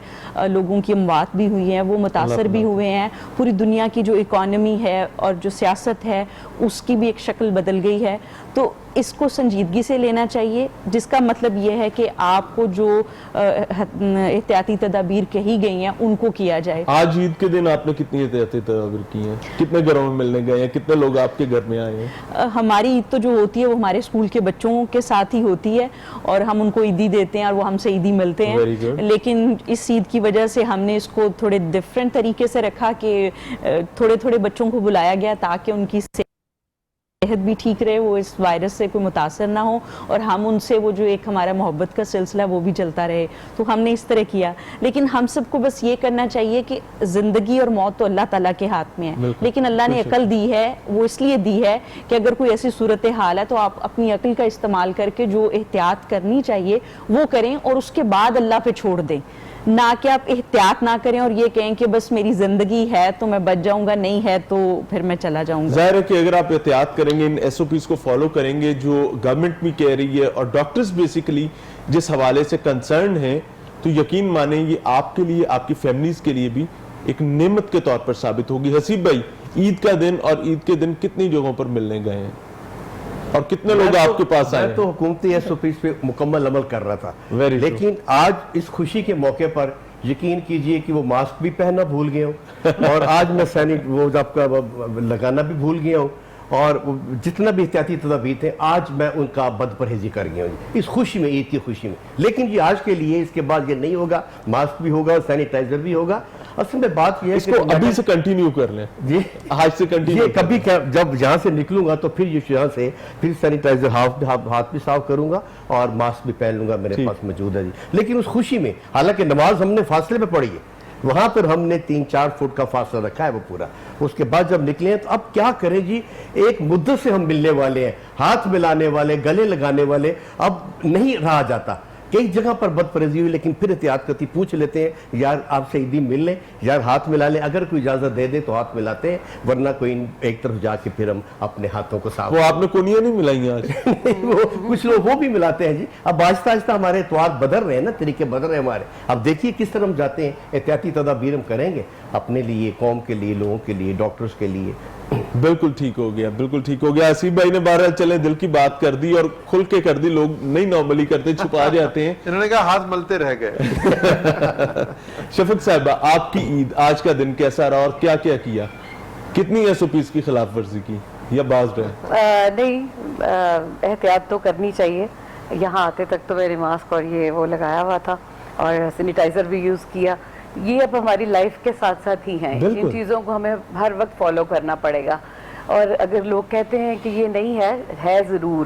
لوگوں کی اموات بھی ہوئی ہیں, وہ متاثر بھی ہوئے ہیں. پوری دنیا کی جو اکانومی ہے اور جو سیاست ہے اس کی بھی ایک شکل بدل گئی ہے. تو اس کو سنجیدگی سے لینا چاہیے, جس کا مطلب یہ ہے کہ آپ کو جو احتیاطی تدابیر کہی گئی ہیں ان کو کیا جائے. آج عید کے دن آپ نے کتنی احتیاطی تدابیر کی ہیں؟ کتنے گھروں میں ملنے گئے ہیں؟ کتنے لوگ آپ کے گھر میں آئے ہیں؟ ہماری عید تو جو ہوتی ہے وہ ہمارے اسکول کے بچوں کے ساتھ ہی ہوتی ہے, اور ہم ان کو عیدی دیتے ہیں اور وہ ہم سے عیدی ملتے ہیں. لیکن اس عید کی وجہ سے ہم نے اس کو تھوڑے ڈفرینٹ طریقے سے رکھا کہ تھوڑے تھوڑے بچوں کو بلایا گیا تاکہ ان کی صحت بھی ٹھیک رہے, وہ اس وائرس سے کوئی متاثر نہ ہو, اور ہم ان سے وہ جو ایک ہمارا محبت کا سلسلہ وہ بھی چلتا رہے. تو ہم نے اس طرح کیا. لیکن ہم سب کو بس یہ کرنا چاہیے کہ زندگی اور موت تو اللہ تعالیٰ کے ہاتھ میں ہے, لیکن اللہ نے عقل دی ہے, وہ اس لیے دی ہے کہ اگر کوئی ایسی صورتحال ہے تو آپ اپنی عقل کا استعمال کر کے جو احتیاط کرنی چاہیے وہ کریں, اور اس کے بعد اللہ پہ چھوڑ دیں. نہ کہ آپ احتیاط نہ کریں اور یہ کہیں کہ بس میری زندگی ہے تو میں بچ جاؤں گا, نہیں ہے تو پھر میں چلا جاؤں گا. ظاہر ہے کہ اگر آپ احتیاط کریں گے, ان ایس او پیز کو فالو کریں گے جو گورنمنٹ بھی کہہ رہی ہے اور ڈاکٹرز بیسیکلی جس حوالے سے کنسرن ہیں, تو یقین مانیں یہ آپ کے لیے, آپ کی فیملیز کے لیے بھی ایک نعمت کے طور پر ثابت ہوگی. حسیب بھائی, عید کا دن اور عید کے دن کتنی جگہوں پر ملنے گئے ہیں اور کتنے لوگ آپ کے پاس آئے ہیں؟ میں تو حکومتی ایس او پیز پہ مکمل عمل کر رہا تھا, لیکن آج اس خوشی کے موقع پر یقین کیجئے کہ وہ ماسک بھی پہننا بھول گیا ہوں, اور آج میں وہ آپ کا لگانا بھی بھول گیا ہوں, اور جتنا بھی احتیاطی تدابیر تھے آج میں ان کا بد پرہیزی کر گیا ہوں اس خوشی میں, عید کی خوشی میں. لیکن یہ آج کے لیے, اس کے بعد یہ نہیں ہوگا, ماسک بھی ہوگا, سینیٹائزر بھی ہوگا. اصل میں بات یہ ہے اس کو ابھی سے کنٹینیو کر لیں, جی آج سے کنٹینیو. یہ کبھی جب یہاں سے نکلوں گا تو پھر یہاں سے پھر سینیٹائزر ہاتھ بھی صاف کروں گا اور ماسک بھی پہن لوں گا, میرے پاس موجود ہے جی. لیکن اس خوشی میں, حالانکہ نماز ہم نے فاصلے میں پڑھی ہے, وہاں پر ہم نے 3-4 فٹ کا فاصلہ رکھا ہے وہ پورا. اس کے بعد جب نکلے ہیں تو اب کیا کریں جی, ایک مدت سے ہم ملنے والے ہیں, ہاتھ ملانے والے, گلے لگانے والے, اب نہیں رہا جاتا. کئی جگہ پر بد پرہیزی ہوئی, لیکن پھر احتیاط کرتی پوچھ لیتے ہیں یار آپ سے عیدی مل لیں, یار ہاتھ ملا لیں, اگر کوئی اجازت دے دے تو ہاتھ ملاتے ہیں, ورنہ کوئی ایک طرف جا کے پھر ہم اپنے ہاتھوں کو صاف. وہ آپ نے کونیاں نہیں ملائی آج؟ وہ کچھ لوگ وہ بھی ملاتے ہیں جی. اب آہستہ آہستہ ہمارے اطوار بدل رہے ہیں نا, طریقے بدل رہے ہیں ہمارے. اب دیکھیے کس طرح ہم جاتے ہیں, احتیاطی تدابیر ہم کریں گے اپنے لیے, قوم کے لیے, لوگوں کے لیے, ڈاکٹرز کے لیے. بالکل ٹھیک ہو گیا, بالکل ٹھیک ہو گیا. حسیب بھائی نے بہرحال چلے دل کی بات کر دی اور کھل کے کر دی, لوگ نہیں نارملی کرتے, چھپا جاتے ہیں. انہوں نے کہا ہاتھ ملتے رہ گئے. شفق صاحبہ, آپ کی عید آج کا دن کیسا رہا اور کیا کیا کیا؟ کتنی ایس او پیز کی خلاف ورزی کی یا باز رہے؟ نہیں, احتیاط تو کرنی چاہیے. یہاں آتے تک تو میرے ماسک اور یہ وہ لگایا ہوا تھا اور سینیٹائزر بھی یوز کیا. یہ اب ہماری لائف کے ساتھ ساتھ ہی ہیں, ان چیزوں کو ہمیں ہر وقت فالو کرنا پڑے گا. اور اگر لوگ کہتے ہیں کہ یہ نہیں ہے ضرور,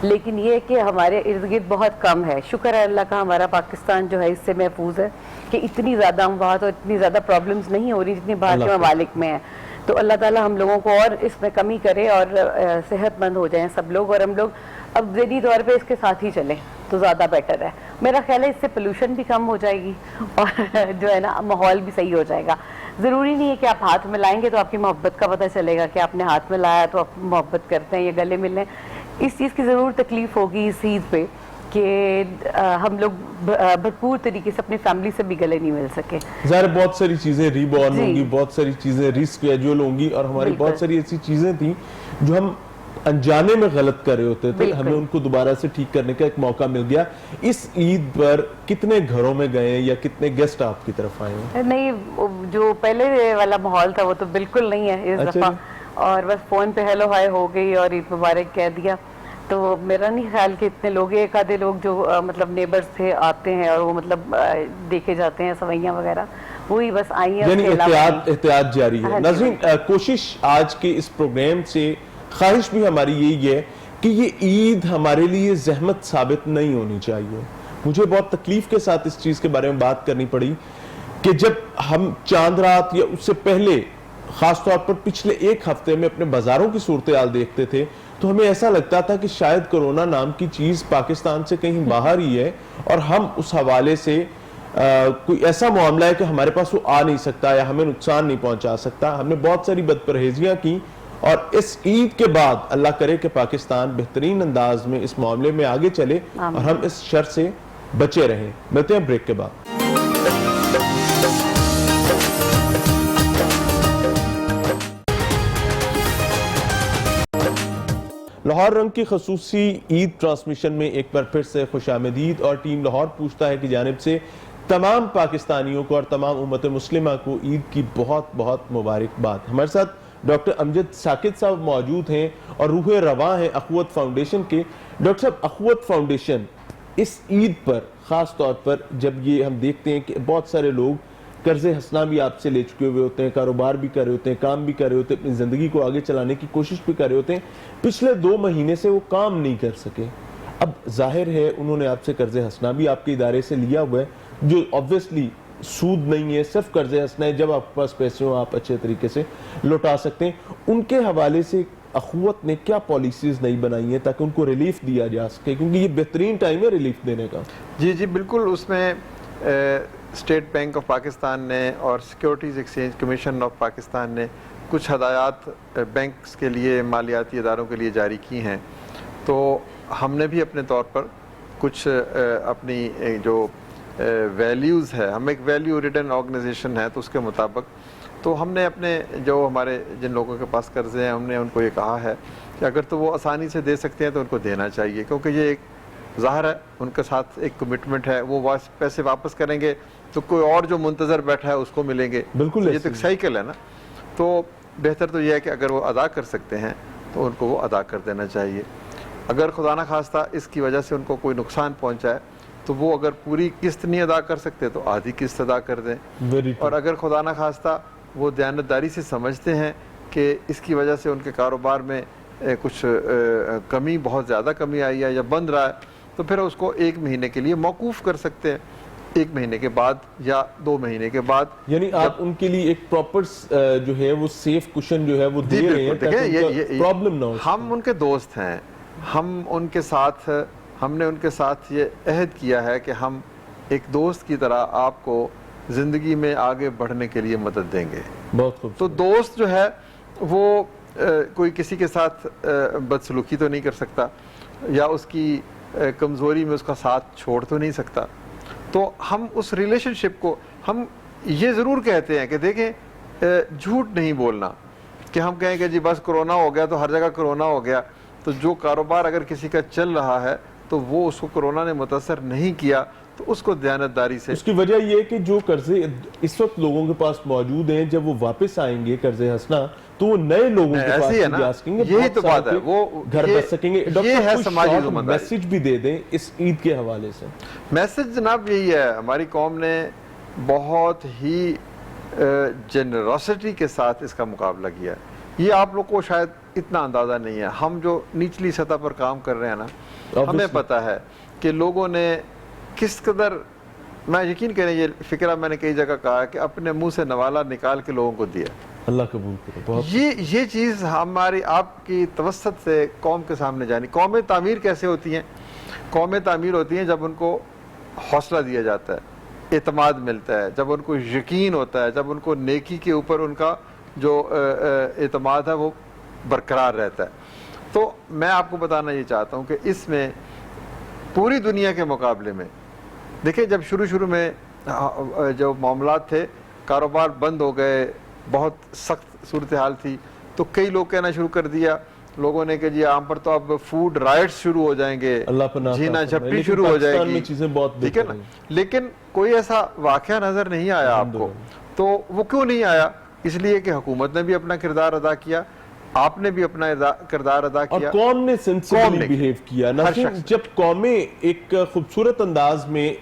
لیکن یہ کہ ہمارے ارد گرد بہت کم ہے. شکر ہے اللہ کا, ہمارا پاکستان جو ہے اس سے محفوظ ہے کہ اتنی زیادہ اموات اور اتنی زیادہ پرابلمز نہیں ہو رہی جتنی باہر کے ممالک میں ہیں. تو اللہ تعالیٰ ہم لوگوں کو اور اس میں کمی کرے اور صحت مند ہو جائیں سب لوگ, اور ہم لوگ اب ذہنی طور پہ اس کے ساتھ ہی چلیں تو زیادہ بیٹر ہے. میرا خیال ہے اس سے پولوشن بھی کم ہو جائے گی اور جو ہے نا ماحول بھی صحیح ہو جائے گا. ضروری نہیں ہے کہ آپ ہاتھ ملائیں گے تو آپ کی محبت کا پتہ چلے گا کہ آپ نے ہاتھ ملایا تو آپ محبت کرتے ہیں یا گلے مل رہے ہیں. اس چیز کی ضرور تکلیف ہوگی اس عید پہ کہ ہم لوگ بھرپور طریقے سے اپنی فیملی سے بھی گلے نہیں مل سکے. ظاہر بہت ساری چیزیں ری بورن ہوں گی, بہت ساری چیزیں ری اسکیجول ہوں گی, اور ہماری بہت ساری ایسی چیزیں تھیں جو ہم انجانے میں غلط کر رہے ہوتے تھے, ہمیں ان کو دوبارہ سے ٹھیک کرنے کا ایک موقع مل گیا. اس عید پر کتنے گھروں میں گئے یا کتنے گیسٹ آپ کی طرف آئے ہیں؟ نہیں, جو پہلے والا ماحول تھا وہ تو بالکل نہیں ہے اس دفعہ, اور بس فون پہ ہیلو ہائی ہو گئی اور عید مبارک کہہ دیا. تو میرا نہیں خیال کہ اتنے لوگ, ایک آدھے لوگ جو مطلب نیبرز تھے آتے ہیں اور وہ مطلب دیکھے جاتے ہیں سوئیاں وغیرہ, وہی بس آئی ہیں. یعنی احتیاط جاری ہے. ناظرین, کوشش آج کے اس پروگرام سے, خواہش بھی ہماری یہی ہے کہ یہ عید ہمارے لیے زحمت ثابت نہیں ہونی چاہیے. مجھے بہت تکلیف کے ساتھ اس چیز کے بارے میں بات کرنی پڑی کہ جب ہم چاند رات یا اس سے پہلے خاص طور پر پچھلے ایک ہفتے میں اپنے بازاروں کی صورتحال دیکھتے تھے تو ہمیں ایسا لگتا تھا کہ شاید کرونا نام کی چیز پاکستان سے کہیں باہر ہی ہے, اور ہم اس حوالے سے کوئی ایسا معاملہ ہے کہ ہمارے پاس وہ آ نہیں سکتا یا ہمیں نقصان نہیں پہنچا سکتا. ہم نے بہت ساری بد پرہیزیاں کی اور اس عید کے بعد اللہ کرے کہ پاکستان بہترین انداز میں اس معاملے میں آگے چلے اور ہم اس شر سے بچے رہیں. ملتے ہیں بریک کے بعد. لاہور رنگ کی خصوصی عید ٹرانسمیشن میں ایک بار پھر سے خوش آمدید. اور ٹیم لاہور پوچھتا ہے کی جانب سے تمام پاکستانیوں کو اور تمام امت مسلمہ کو عید کی بہت بہت مبارکباد. ہمارے ساتھ ڈاکٹر امجد ساکت صاحب موجود ہیں اور روح رواں ہیں اخوت فاؤنڈیشن کے. ڈاکٹر صاحب، اخوت فاؤنڈیشن اس عید پر خاص طور پر جب یہ ہم دیکھتے ہیں کہ بہت سارے لوگ قرض حسنہ بھی آپ سے لے چکے ہوئے ہوتے ہیں، کاروبار بھی کر رہے ہوتے ہیں، کام بھی کر رہے ہوتے ہیں، اپنی زندگی کو آگے چلانے کی کوشش بھی کر رہے ہوتے ہیں، پچھلے 2 مہینے سے وہ کام نہیں کر سکے. اب ظاہر ہے انہوں نے آپ سے قرض حسنہ بھی آپ کے ادارے سے لیا ہوا ہے، جو obviously سود نہیں ہے، صرف قرض حسنہ ہے. جب آپ کے پاس پیسے ہوں آپ اچھے طریقے سے لوٹا سکتے ہیں. ان کے حوالے سے اخوت نے کیا پالیسیز نہیں بنائی ہیں تاکہ ان کو ریلیف دیا جا سکے، کیونکہ یہ بہترین ٹائم ہے ریلیف دینے کا؟ جی بالکل. اس میں اسٹیٹ بینک آف پاکستان نے اور securities exchange commission of Pakistan نے کچھ ہدایات بینکس کے لیے، مالیاتی اداروں کے لیے جاری کی ہیں. تو ہم نے بھی اپنے طور پر کچھ اپنی جو ویلیوز ہے، ہم ایک ویلیو ریڈن آرگنائزیشن ہے، تو اس کے مطابق تو ہم نے اپنے جو ہمارے جن لوگوں کے پاس قرضے ہیں، ہم نے ان کو یہ کہا ہے کہ اگر تو وہ آسانی سے دے سکتے ہیں تو ان کو دینا چاہیے، کیونکہ یہ ایک ظاہر ہے ان کے ساتھ ایک کمٹمنٹ ہے. وہ پیسے واپس کریں گے تو کوئی اور جو منتظر بیٹھا ہے اس کو ملیں گے. بالکل یہ تو ایک سائیکل ہے نا. تو بہتر تو یہ ہے کہ اگر وہ ادا کر سکتے ہیں تو ان کو وہ ادا کر دینا چاہیے. اگر خدا نہ خواستہ اس کی وجہ سے ان کو کوئی نقصان پہنچائے تو وہ اگر پوری قسط نہیں ادا کر سکتے تو آدھی قسط ادا کر دیں. اور اگر خدا نہ خواستہ وہ دیانتداری سے سمجھتے ہیں کہ اس کی وجہ سے ان کے کاروبار میں کچھ کمی، بہت زیادہ کمی آئی ہے یا بند رہا ہے، تو پھر اس کو 1 مہینے کے لیے موقوف کر سکتے ہیں. 1 مہینے کے بعد یا 2 مہینے کے بعد. یعنی آپ ان کے لیے ایک پراپر جو ہے وہ سیف کشن جو ہے وہ دے رہے ہیں تاکہ پرابلم نہ ہو. ہم ان کے دوست ہیں، ہم نے ان کے ساتھ یہ عہد کیا ہے کہ ہم ایک دوست کی طرح آپ کو زندگی میں آگے بڑھنے کے لیے مدد دیں گے. بہت خوب. تو دوست جو ہے وہ کوئی کسی کے ساتھ بدسلوکی تو نہیں کر سکتا یا اس کی کمزوری میں اس کا ساتھ چھوڑ تو نہیں سکتا. تو ہم اس ریلیشن شپ کو ہم یہ ضرور کہتے ہیں کہ دیکھیں جھوٹ نہیں بولنا کہ ہم کہیں کہ جی بس کرونا ہو گیا تو ہر جگہ کرونا ہو گیا. تو جو کاروبار اگر کسی کا چل رہا ہے تو وہ اس کو کرونا نے متاثر نہیں کیا تو اس کو دیانتداری سے. اس کی وجہ یہ ہے کہ جو قرضے اس وقت لوگوں کے پاس موجود ہیں جب وہ واپس آئیں گے قرض حسنہ تو وہ نئے لوگوں کے پاس بھی جا سکیں گے. یہی تو بات ہے، وہ گھر بچ سکیں گے. یہ ہے سماجی ذمہ داری. میسج بھی دے دیں اس عید کے حوالے سے. میسج جناب یہی ہے، ہماری قوم نے بہت ہی جنراسٹی کے ساتھ اس کا مقابلہ کیا ہے. یہ آپ لوگ کو شاید اتنا اندازہ نہیں ہے. ہم جو نچلی سطح پر کام کر رہے ہیں نا، ہمیں پتہ ہے کہ لوگوں نے کس قدر، میں یقین کریں یہ فکرہ میں نے کئی جگہ کہا کہ اپنے منہ سے نوالا نکال کے لوگوں کو دیا. اللہ قبول کرے. یہ چیز ہماری آپ کی توسط سے قوم کے سامنے جانی. قومیں تعمیر کیسے ہوتی ہیں؟ قومیں تعمیر ہوتی ہیں جب ان کو حوصلہ دیا جاتا ہے، اعتماد ملتا ہے، جب ان کو یقین ہوتا ہے، جب ان کو نیکی کے اوپر ان کا جو اعتماد ہے وہ برقرار رہتا ہے. تو میں آپ کو بتانا یہ چاہتا ہوں کہ اس میں پوری دنیا کے مقابلے میں دیکھیں، جب شروع میں جو معاملات تھے، کاروبار بند ہو گئے، بہت سخت صورتحال تھی، تو کئی لوگ کہنا شروع کر دیا لوگوں نے کہ جی عام پر تو اب فوڈ رائٹس شروع ہو جائیں گے، جھینا جھپٹی شروع ہو جائے گی، ٹھیک ہے نا. لیکن کوئی ایسا واقعہ نظر نہیں آیا آپ کو. تو وہ کیوں نہیں آیا؟ اس لیے کہ حکومت نے بھی اپنا کردار ادا کیا، آپ نے بھی اپنا کردار ادا کیا، اور قوم نے سینسیبلی بیہیو کیا. جب قومیں ایک خوبصورت انداز میں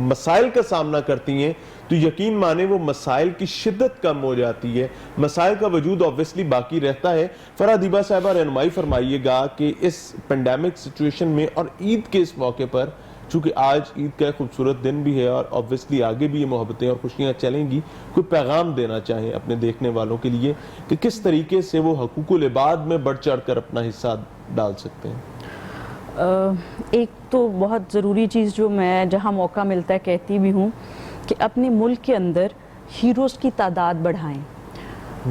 مسائل کا سامنا کرتی ہیں تو یقین مانے وہ مسائل کی شدت کم ہو جاتی ہے. مسائل کا وجود obviously باقی رہتا ہے. فرح دیبا صاحبہ رہنمائی فرمائیے گا کہ اس پینڈیمک سچویشن میں اور عید کے اس موقع پر، چونکہ آج عید کا ایک خوبصورت دن بھی ہے اور obviously آگے بھی یہ محبتیں اور خوشیاں چلیں گی، کوئی پیغام دینا چاہیں اپنے دیکھنے والوں کے لیے کہ کس طریقے سے وہ حقوق العباد میں بڑھ چڑھ کر اپنا حصہ ڈال سکتے ہیں؟ ایک تو بہت ضروری چیز جو میں جہاں موقع ملتا ہے کہتی بھی ہوں کہ اپنے ملک کے اندر ہیروز کی تعداد بڑھائیں.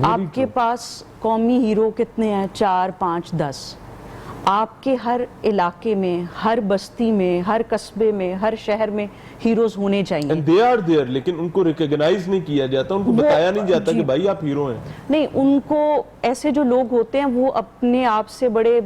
آپ کے پاس قومی ہیرو کتنے ہیں؟ 4 5 10 آپ کے ہر علاقے میں، ہر بستی میں، ہر قصبے میں، ہر شہر میں ہیروز ہونے چاہیے. And they are there, لیکن ان کو ریکگنائز نہیں کیا جاتا، ان کو بتایا نہیں جاتا کہ بھائی آپ ہیرو ہیں. نہیں، ان کو ایسے جو لوگ ہوتے ہیں وہ اپنے آپ سے بڑے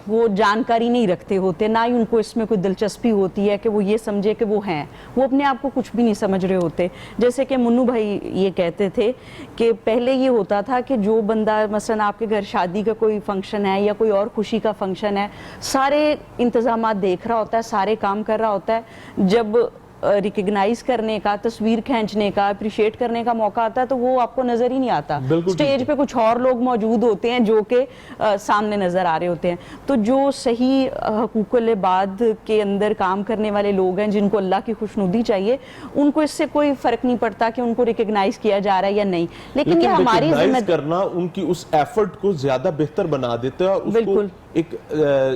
وہ جانکاری نہیں رکھتے ہوتے، نہ ہی ان کو اس میں کوئی دلچسپی ہوتی ہے کہ وہ یہ سمجھے کہ وہ ہیں. وہ اپنے آپ کو کچھ بھی نہیں سمجھ رہے ہوتے. جیسے کہ منو بھائی یہ کہتے تھے کہ پہلے یہ ہوتا تھا کہ جو بندہ مثلا آپ کے گھر شادی کا کوئی فنکشن ہے یا کوئی اور خوشی کا فنکشن ہے، سارے انتظامات دیکھ رہا ہوتا ہے، سارے کام کر رہا ہوتا ہے. جب ریکگنائز کرنے کا، تصویر کھینچنے کا، اپریشیٹ کرنے کا موقع آتا ہے تو وہ آپ کو نظر ہی نہیں آتا. سٹیج پہ کچھ اور لوگ موجود ہوتے ہیں جو کہ سامنے نظر آ رہے ہوتے ہیں. تو جو صحیح حقوق العباد کے اندر کام کرنے والے لوگ ہیں، جن کو اللہ کی خوشنودی چاہیے، ان کو اس سے کوئی فرق نہیں پڑتا کہ ان کو ریکگنائز کیا جا رہا ہے یا نہیں. لیکن یہ ہماری ذمہ کرنا ان کی اس ایفرٹ کو زیادہ بہتر بنا دیتا ہے اور اس کو ایک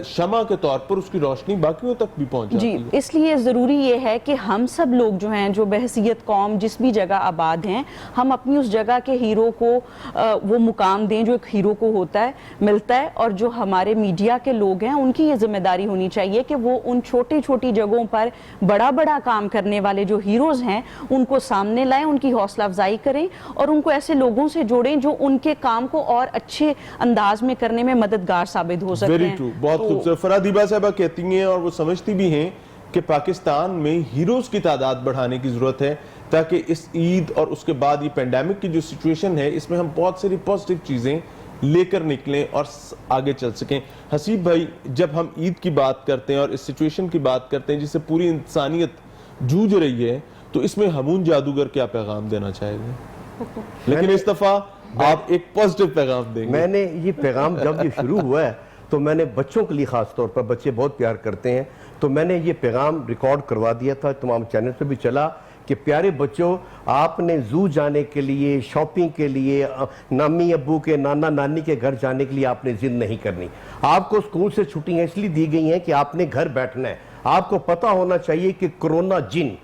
شمع کے طور پر اس کی روشنی باقیوں تک بھی پہنچ جاتی ہے. جی، اس لیے ضروری یہ ہے کہ ہم سب لوگ جو ہیں، جو بحیثیت قوم جس بھی جگہ آباد ہیں، ہم اپنی اس جگہ کے ہیرو کو وہ مقام دیں جو ایک ہیرو کو ہوتا ہے، ملتا ہے. اور جو ہمارے میڈیا کے لوگ ہیں، ان کی یہ ذمہ داری ہونی چاہیے کہ وہ ان چھوٹی چھوٹی جگہوں پر بڑا بڑا کام کرنے والے جو ہیروز ہیں ان کو سامنے لائیں، ان کی حوصلہ افزائی کریں اور ان کو ایسے لوگوں سے جوڑیں جو ان کے کام کو اور اچھے انداز میں کرنے میں مددگار ثابت ہو سکتے ہیں. ویری ٹرو، بہت خوبصورت. فرادیبہ صاحبہ کہتی ہیں اور وہ سمجھتی بھی ہیں کہ پاکستان میں ہیروز کی تعداد بڑھانے کی ضرورت ہے تاکہ اس عید اور اس کے بعد یہ پینڈیمک کی جو سچویشن ہے اس میں ہم بہت ساری پازیٹیو چیزیں لے کر نکلیں اور آگے چل سکیں. حسیب بھائی، جب ہم عید کی بات کرتے ہیں اور اس سچویشن کی بات کرتے ہیں جس سے پوری انسانیت جوجھ رہی ہے، تو اس میں ہمون جادوگر کیا پیغام دینا چاہے گے؟ لیکن اس دفعہ آپ ایک پازیٹیو پیغام دیں گے. میں نے یہ پیغام جب یہ شروع ہوا ہے تو میں نے بچوں کے لیے خاص طور پر، بچے بہت پیار کرتے ہیں، تو میں نے یہ پیغام ریکارڈ کروا دیا تھا، تمام چینل پہ بھی چلا کہ پیارے بچوں، آپ نے زو جانے کے لیے، شاپنگ کے لیے، نامی ابو کے، نانا نانی کے گھر جانے کے لیے آپ نے ضد نہیں کرنی. آپ کو اسکول سے چھٹیاں اس لیے دی گئی ہیں کہ آپ نے گھر بیٹھنا ہے. آپ کو پتہ ہونا چاہیے کہ کرونا جن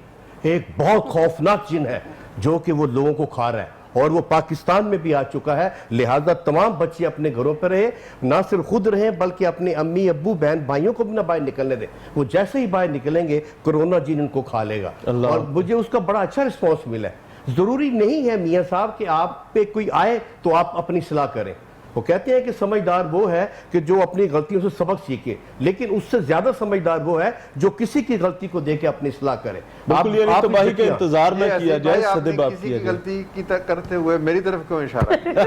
ایک بہت خوفناک جن ہے جو کہ وہ لوگوں کو کھا رہا ہے اور وہ پاکستان میں بھی آ چکا ہے. لہٰذا تمام بچے اپنے گھروں پر رہے، نہ صرف خود رہیں بلکہ اپنے امی ابو بہن بھائیوں کو بھی نہ باہر نکلنے دیں. وہ جیسے ہی باہر نکلیں گے کرونا جن ان کو کھا لے گا. اور مجھے اس کا بڑا اچھا رسپانس ملا ہے. ضروری نہیں ہے میاں صاحب کہ آپ پہ کوئی آئے تو آپ اپنی اصلاح کریں. وہ کہتے ہیں کہ سمجھدار وہ ہے کہ جو اپنی غلطیوں سے سبق سیکھے، لیکن اس سے زیادہ سمجھدار وہ ہے جو کسی کی غلطی کو دیکھ کے اپنی اصلاح کرے. بالکل، یعنی تباہی کا انتظار نہ کیا جائے، صدے باب کسی کیا کی جائے. غلطی کی کرتے ہوئے میری طرف کیوں اشارہ کیا؟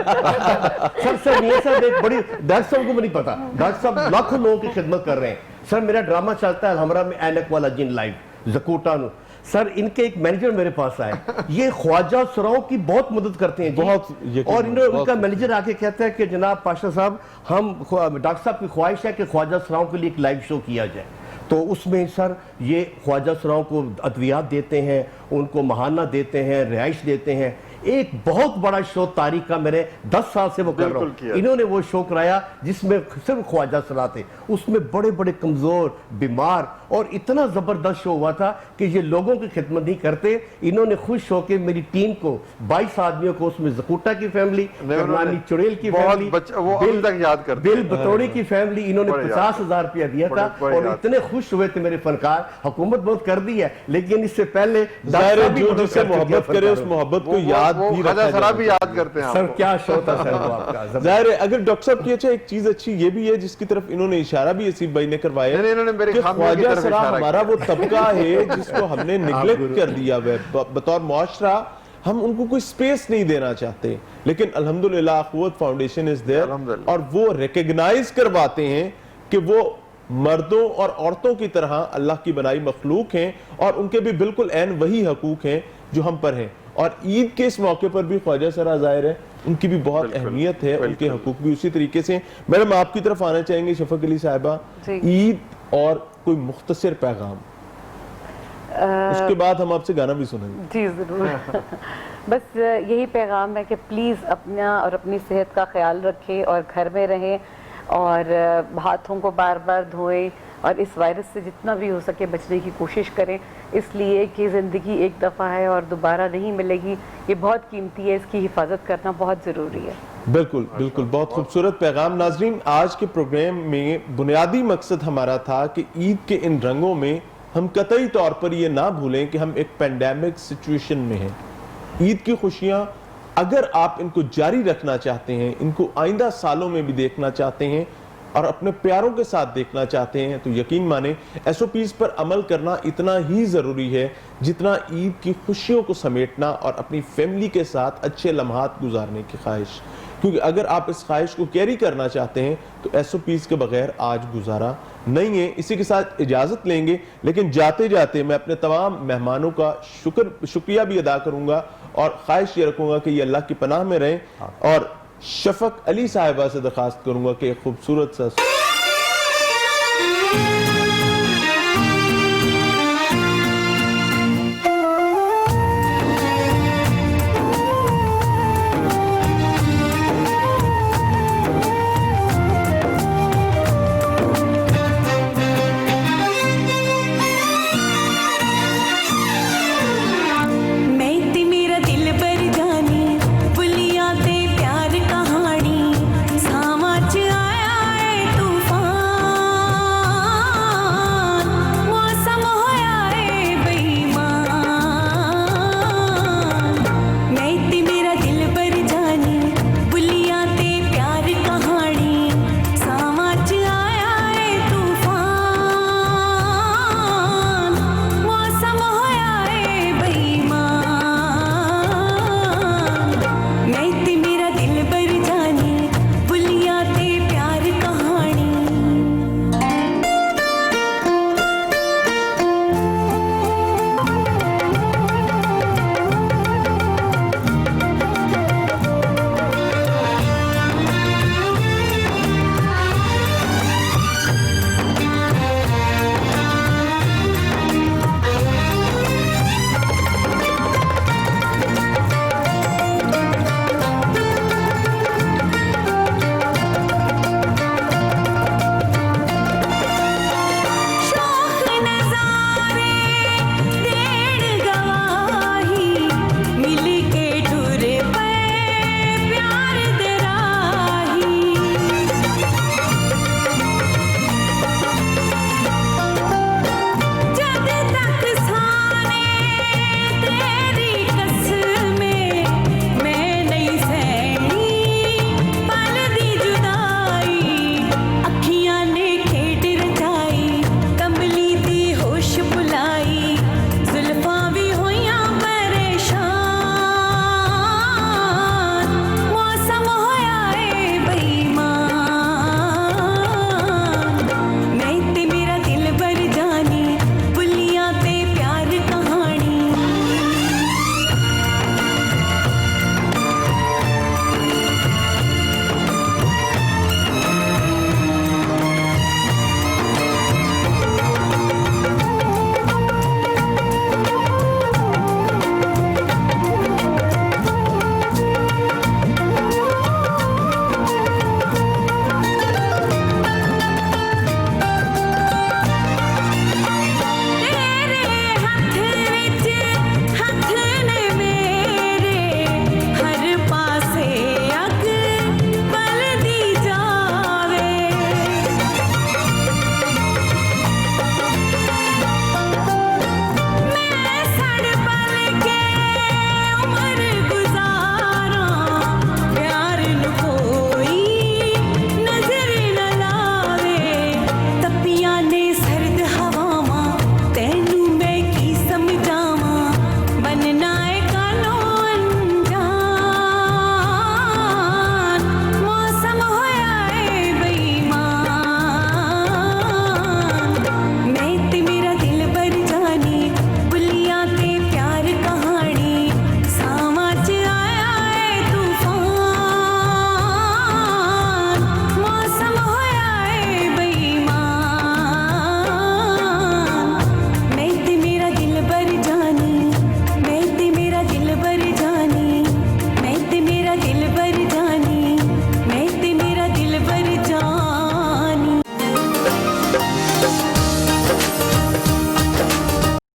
سر سر میاں صاحب ایک بڑی ڈاکٹر صاحب کو نہیں پتا، ڈاکٹر صاحب لاکھوں لوگوں کی خدمت کر رہے ہیں. سر میرا ڈرامہ چلتا ہے الحمرہ میں، اینک والا جن لائیو زکوٹا نو. سر ان کے ایک مینیجر میرے پاس آئے، یہ خواجہ سراؤں کی بہت مدد کرتے ہیں جی. اور ان کا مینیجر آ کے کہتا ہے کہ جناب پاشا صاحب، ہم ڈاکٹر صاحب کی خواہش ہے کہ خواجہ سراؤں کے لیے ایک لائیو شو کیا جائے. تو اس میں سر یہ خواجہ سراؤں کو ادویات دیتے ہیں، ان کو ماہانہ دیتے ہیں، رہائش دیتے ہیں. ایک بہت بڑا شو تاریخ کا، میرے 10 سال سے وہ کر رہا ہوں. انہوں نے وہ شو کرایا جس میں صرف خواجہ سرا تھے. اس میں بڑے بڑے کمزور، بیمار، اور اتنا زبردست شو ہوا تھا کہ یہ لوگوں کی خدمت نہیں کرتے. انہوں نے خوش ہو کے میری ٹیم کو 22 آدمیوں کو، اس میں زکوٹا کی فیملی، کرنانی چڑیل کی فیملی، بل بطوری کی فیملی، انہوں نے 50,000 روپیہ دیا تھا. اور اتنے خوش ہوئے تھے میرے فنکار. حکومت بہت کر دی ہے لیکن اس سے پہلے جو جس سے محبت کرے اس محبت کو یاد بھی یاد کرتے ہیں. سر کیا شو تھا سر وہ آپ کا. ظاہر ہے اگر ڈاکٹر صاحب کی اچھا ایک چیز اچھی یہ بھی ہے جس کی طرف انہوں نے اشارہ بھی حسیب بھائی نے کروایا کہ خواجہ سرا ہمارا وہ طبقہ ہے جس کو ہم نے نیگلیکٹ کر دیا ہے بطور معاشرہ. ہم ان کو کوئی سپیس نہیں دینا چاہتے، لیکن الحمدللہ اخوت فاؤنڈیشن از دیر اور وہ ریکگنائز کرواتے ہیں کہ وہ مردوں اور عورتوں کی طرح اللہ کی بنائی مخلوق ہیں اور ان کے بھی بالکل عین وہی حقوق ہیں جو ہم پر ہیں. اور عید کے اس موقع پر بھی خواجہ سرا ظاہر ہے ان کی بھی بہت اہمیت ہے، ان کے حقوق بھی اسی طریقے سے. میڈم آپ کی طرف آنا چاہیں گے شفق علی صاحبہ، عید اور کوئی مختصر پیغام، اس کے بعد ہم آپ سے گانا بھی سنیں گے. جی ضرور. بس یہی پیغام ہے کہ پلیز اپنا اور اپنی صحت کا خیال رکھیں اور گھر میں رہیں. اور ہاتھوں کو بار بار دھوئیں اور اس وائرس سے جتنا بھی ہو سکے بچنے کی کوشش کریں، اس لیے کہ زندگی ایک دفعہ ہے اور دوبارہ نہیں ملے گی، یہ بہت قیمتی ہے، اس کی حفاظت کرنا بہت ضروری ہے۔ بالکل بالکل، بہت خوبصورت پیغام۔ ناظرین، آج کے پروگرام میں بنیادی مقصد ہمارا تھا کہ عید کے ان رنگوں میں ہم قطعی طور پر یہ نہ بھولیں کہ ہم ایک پینڈیمک سچویشن میں ہیں۔ عید کی خوشیاں اگر آپ ان کو جاری رکھنا چاہتے ہیں، ان کو آئندہ سالوں میں بھی دیکھنا چاہتے ہیں اور اپنے پیاروں کے ساتھ دیکھنا چاہتے ہیں، تو یقین مانیں ایس او پیز پر عمل کرنا اتنا ہی ضروری ہے جتنا عید کی خوشیوں کو سمیٹنا اور اپنی فیملی کے ساتھ اچھے لمحات گزارنے کی خواہش، کیونکہ اگر آپ اس خواہش کو کیری کرنا چاہتے ہیں تو ایس او پیز کے بغیر آج گزارا نہیں ہے۔ اسی کے ساتھ اجازت لیں گے، لیکن جاتے جاتے میں اپنے تمام مہمانوں کا شکریہ بھی ادا کروں گا اور خواہش یہ رکھوں گا کہ یہ اللہ کی پناہ میں رہیں، اور شفق علی صاحبہ سے درخواست کروں گا کہ ایک خوبصورت سا